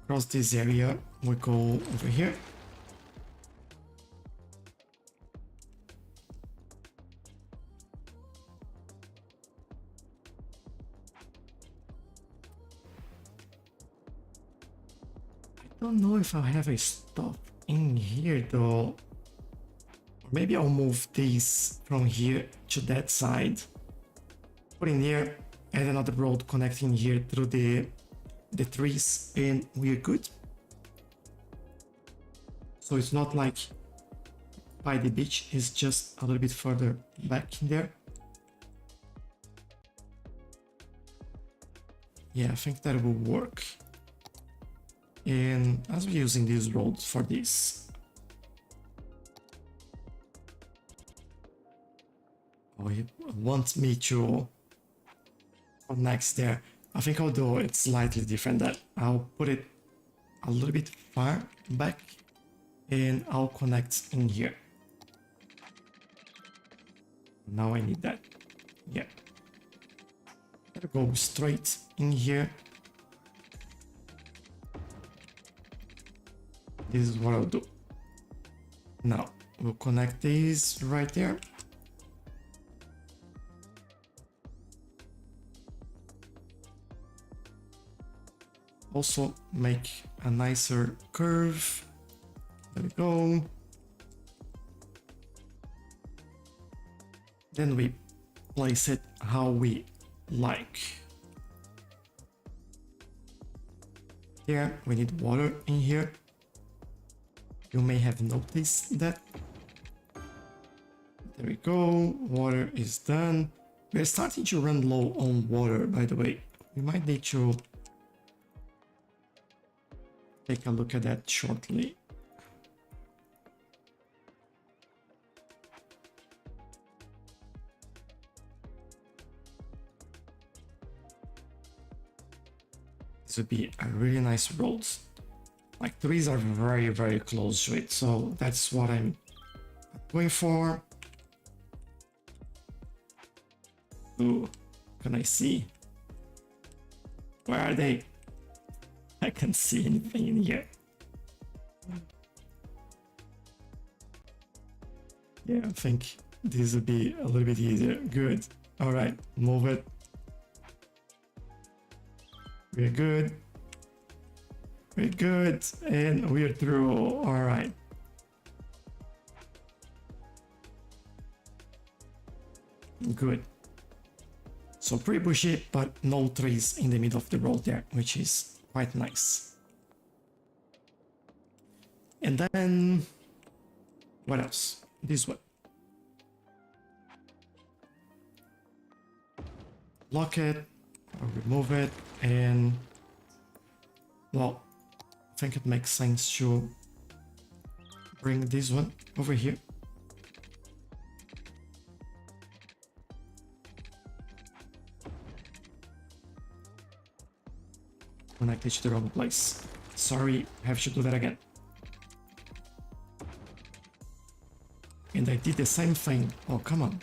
across this area. We go over here. I don't know if I have a stop in here though. Or maybe I'll move this from here to that side. Put in here, add another road connecting here through the trees, and we're good. So it's not like by the beach, it's just a little bit further back in there. Yeah, I think that will work. And as we're using these roads for this. Oh, he wants me to connect there. I think I'll do it slightly different, that I'll put it a little bit far back and I'll connect in here. Now I need that. Yeah. Gotta go straight in here. This is what I'll do. Now we'll connect these right there. Also make a nicer curve. There we go. Then we place it how we like. Here we need water in here. You may have noticed that. There we go. Water is done. We're starting to run low on water, by the way. We might need to take a look at that shortly. This would be a really nice road. Like trees are very, very close to it, so that's what I'm going for. Ooh, can I see? Where are they? I can't see anything in here. Yeah, I think this would be a little bit easier. Good. All right, move it. We're good. We're good. And we're through. All right. Good. So pretty bushy, but no trees in the middle of the road there, which is quite nice. And then, what else? This one. Lock it, or remove it, and, well, I think it makes sense to bring this one over here. Connected to the wrong place. Sorry, I have to do that again. And I did the same thing. Oh, come on.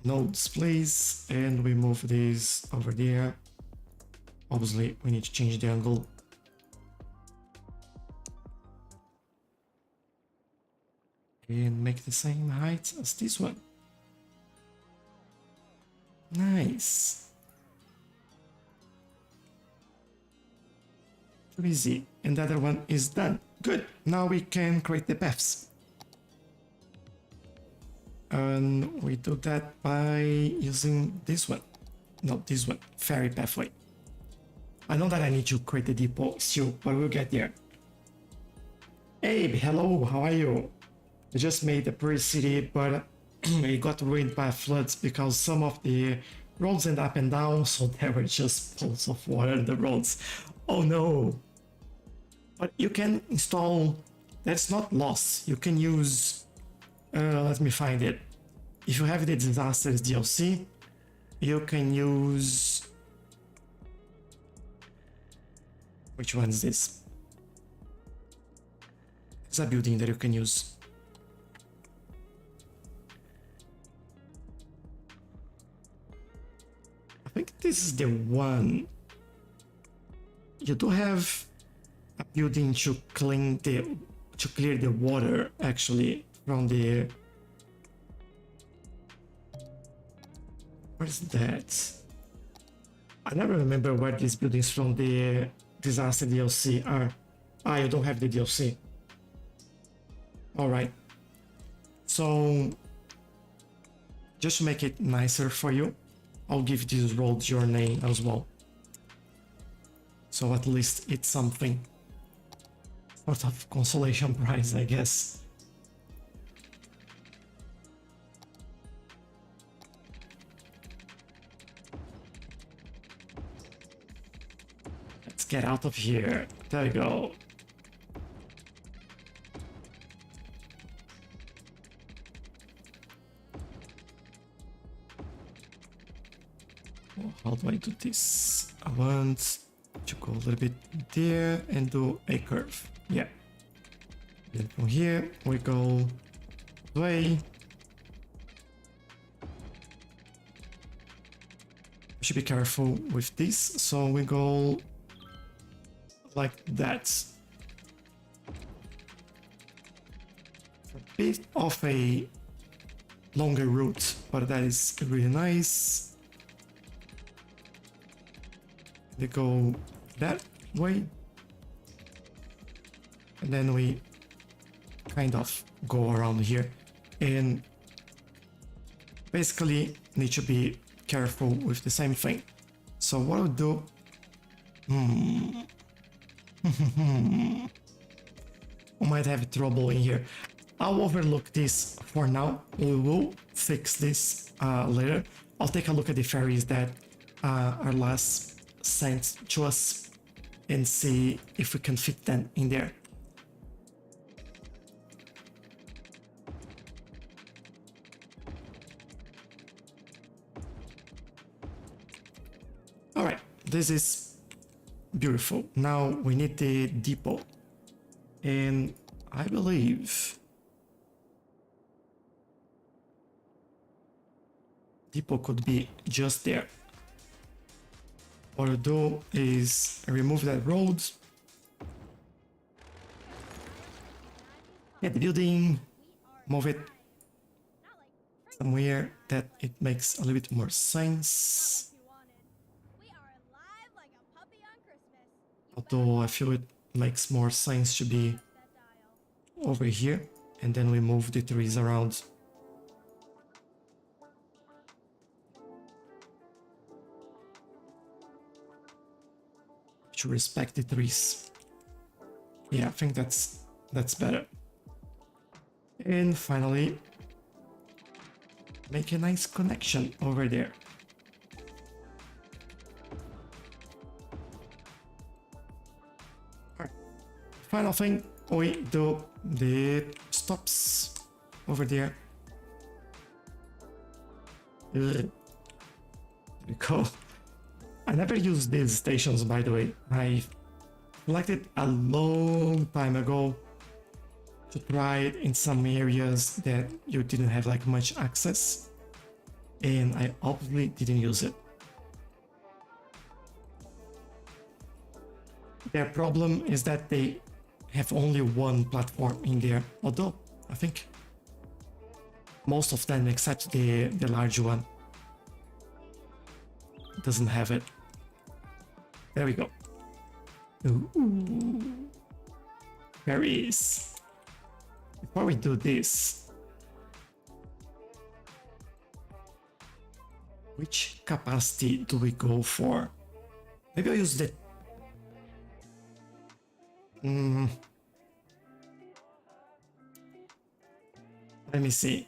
Nodes, please. And we move this over there. Obviously, we need to change the angle. And make the same height as this one. Nice. Too easy. And the other one is done. Good. Now we can create the paths. And we do that by using this one. No, this one. Ferry pathway. I know that I need to create the depot still, but we'll get there. Hey, hello, how are you? I just made a pretty city, but it got ruined by floods because some of the roads end up and down, so there were just pools of water in the roads. Oh no! But you can install, that's not lost. You can use, let me find it. If you have the disasters DLC, you can use, which one is this? It's a building that you can use. I think this is the one. You do have a building to clear the water actually from the. Where's that? I never remember where these buildings from the disaster DLC are. Ah, you don't have the DLC. All right. So just to make it nicer for you, I'll give these roads your name as well. So at least it's something. Sort of consolation prize, I guess. get out of here. There we go. How do I do this? I want to go a little bit there and do a curve. Yeah. Then from here we go away. Should be careful with this. So we go like that. A bit of a longer route, but that is really nice. They go that way, and then we kind of go around here, and basically need to be careful with the same thing. So what I'll do, I might have trouble in here. I'll overlook this for now. We will fix this later. I'll take a look at the ferries that are last sent to us and see if we can fit them in there. All right, this is beautiful. Now we need the depot, and I believe depot could be just there. What I'll do is remove that road, get the building, move it somewhere that it makes a little bit more sense. We are alive like a puppy on Christmas. Although I feel it makes more sense to be That dial. over here, and then we move the trees around. To respect the trees. Yeah, I think that's better. And finally, make a nice connection over there. Alright. Final thing, we do the stops over there. There we go. I never used these stations, by the way. I selected a long time ago to try it in some areas that you didn't have like much access, and I obviously didn't use it. Their problem is that they have only one platform in there, although I think most of them except the large one doesn't have it. There we go. Ooh. Berries. Before we do this, which capacity do we go for? Maybe I'll use the... Let me see.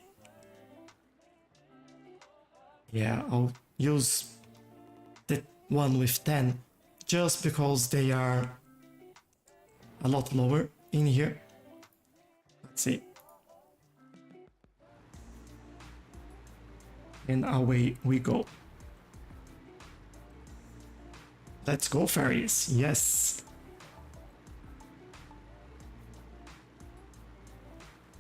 Yeah, I'll use the one with 10 just because they are a lot lower in here. Let's see. And away we go. Let's go, ferries. Yes.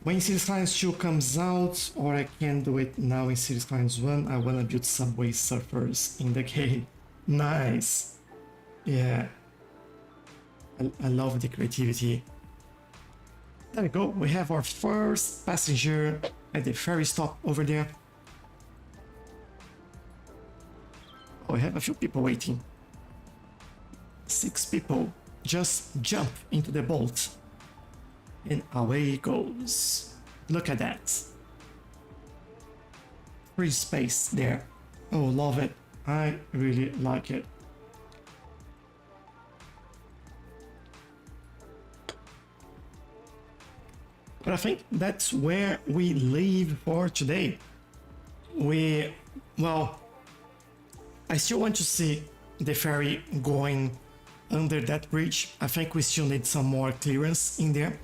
When Cities Skylines 2 comes out, or I can do it now in Cities Skylines 1, I wanna build subway surfers in the game. Nice. Yeah. I love the creativity. There we go. We have our first passenger at the ferry stop over there. Oh, we have a few people waiting. 6 people. Just jump into the boat. And away it goes. Look at that. Free space there. Oh, love it. I really like it. But I think that's where we leave for today. Well, I still want to see the ferry going under that bridge. I think we still need some more clearance in there,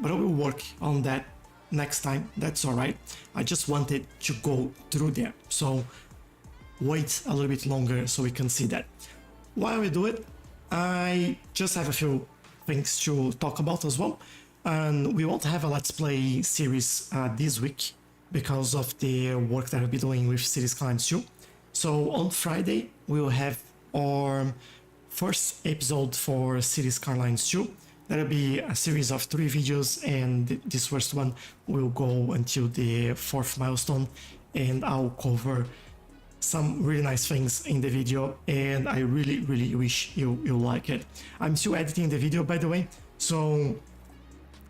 but I will work on that next time. That's all right. I just wanted to go through there, so wait a little bit longer so we can see that. While we do it, I just have a few things to talk about as well, and we won't have a Let's Play series this week because of the work that I'll be doing with Cities Skylines 2. So on Friday, we'll have our first episode for Cities Skylines 2. That'll be a series of 3 videos, and this first one will go until the 4th milestone, and I'll cover some really nice things in the video, and I really wish you like it. I'm still editing the video, by the way, so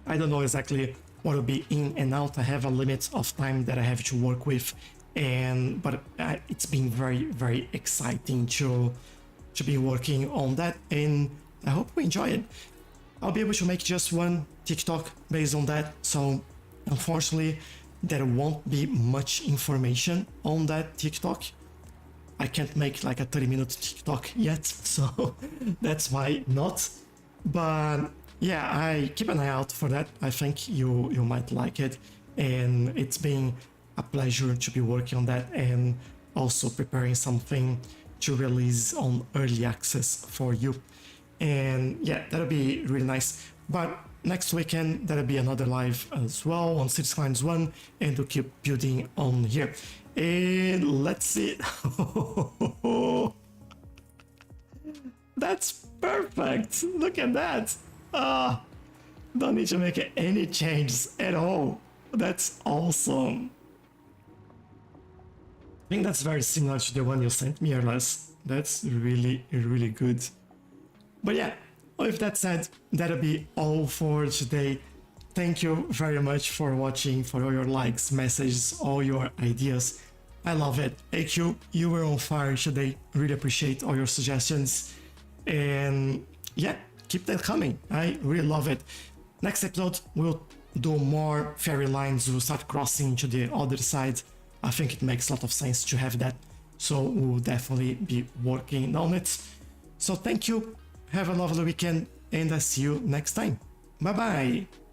I don't know exactly what will be in and out. I have a limit of time that I have to work with, but it's been very exciting to be working on that, and I hope we enjoy it. I'll be able to make just one TikTok based on that, so unfortunately there won't be much information on that TikTok. I can't make like a 30-minute TikTok yet, so that's why not. But yeah, I keep an eye out for that. I think you might like it, and it's been a pleasure to be working on that and also preparing something to release on early access for you. And yeah, that'll be really nice. But next weekend there'll be another live as well on Cities Skylines 1, and we'll keep building on here. And let's see. That's perfect. Look at that. Don't need to make any changes at all. That's awesome. I think that's very similar to the one you sent me, or less. That's really good. But yeah, with that said, that'll be all for today. Thank you very much for watching, for all your likes, messages, all your ideas. I love it. AQ, you were on fire today. Really appreciate all your suggestions. And yeah, keep that coming. I really love it. Next episode, we'll do more fairy lines. We'll start crossing to the other side. I think it makes a lot of sense to have that. So we'll definitely be working on it. So thank you. Have a lovely weekend, and I'll see you next time. Bye bye.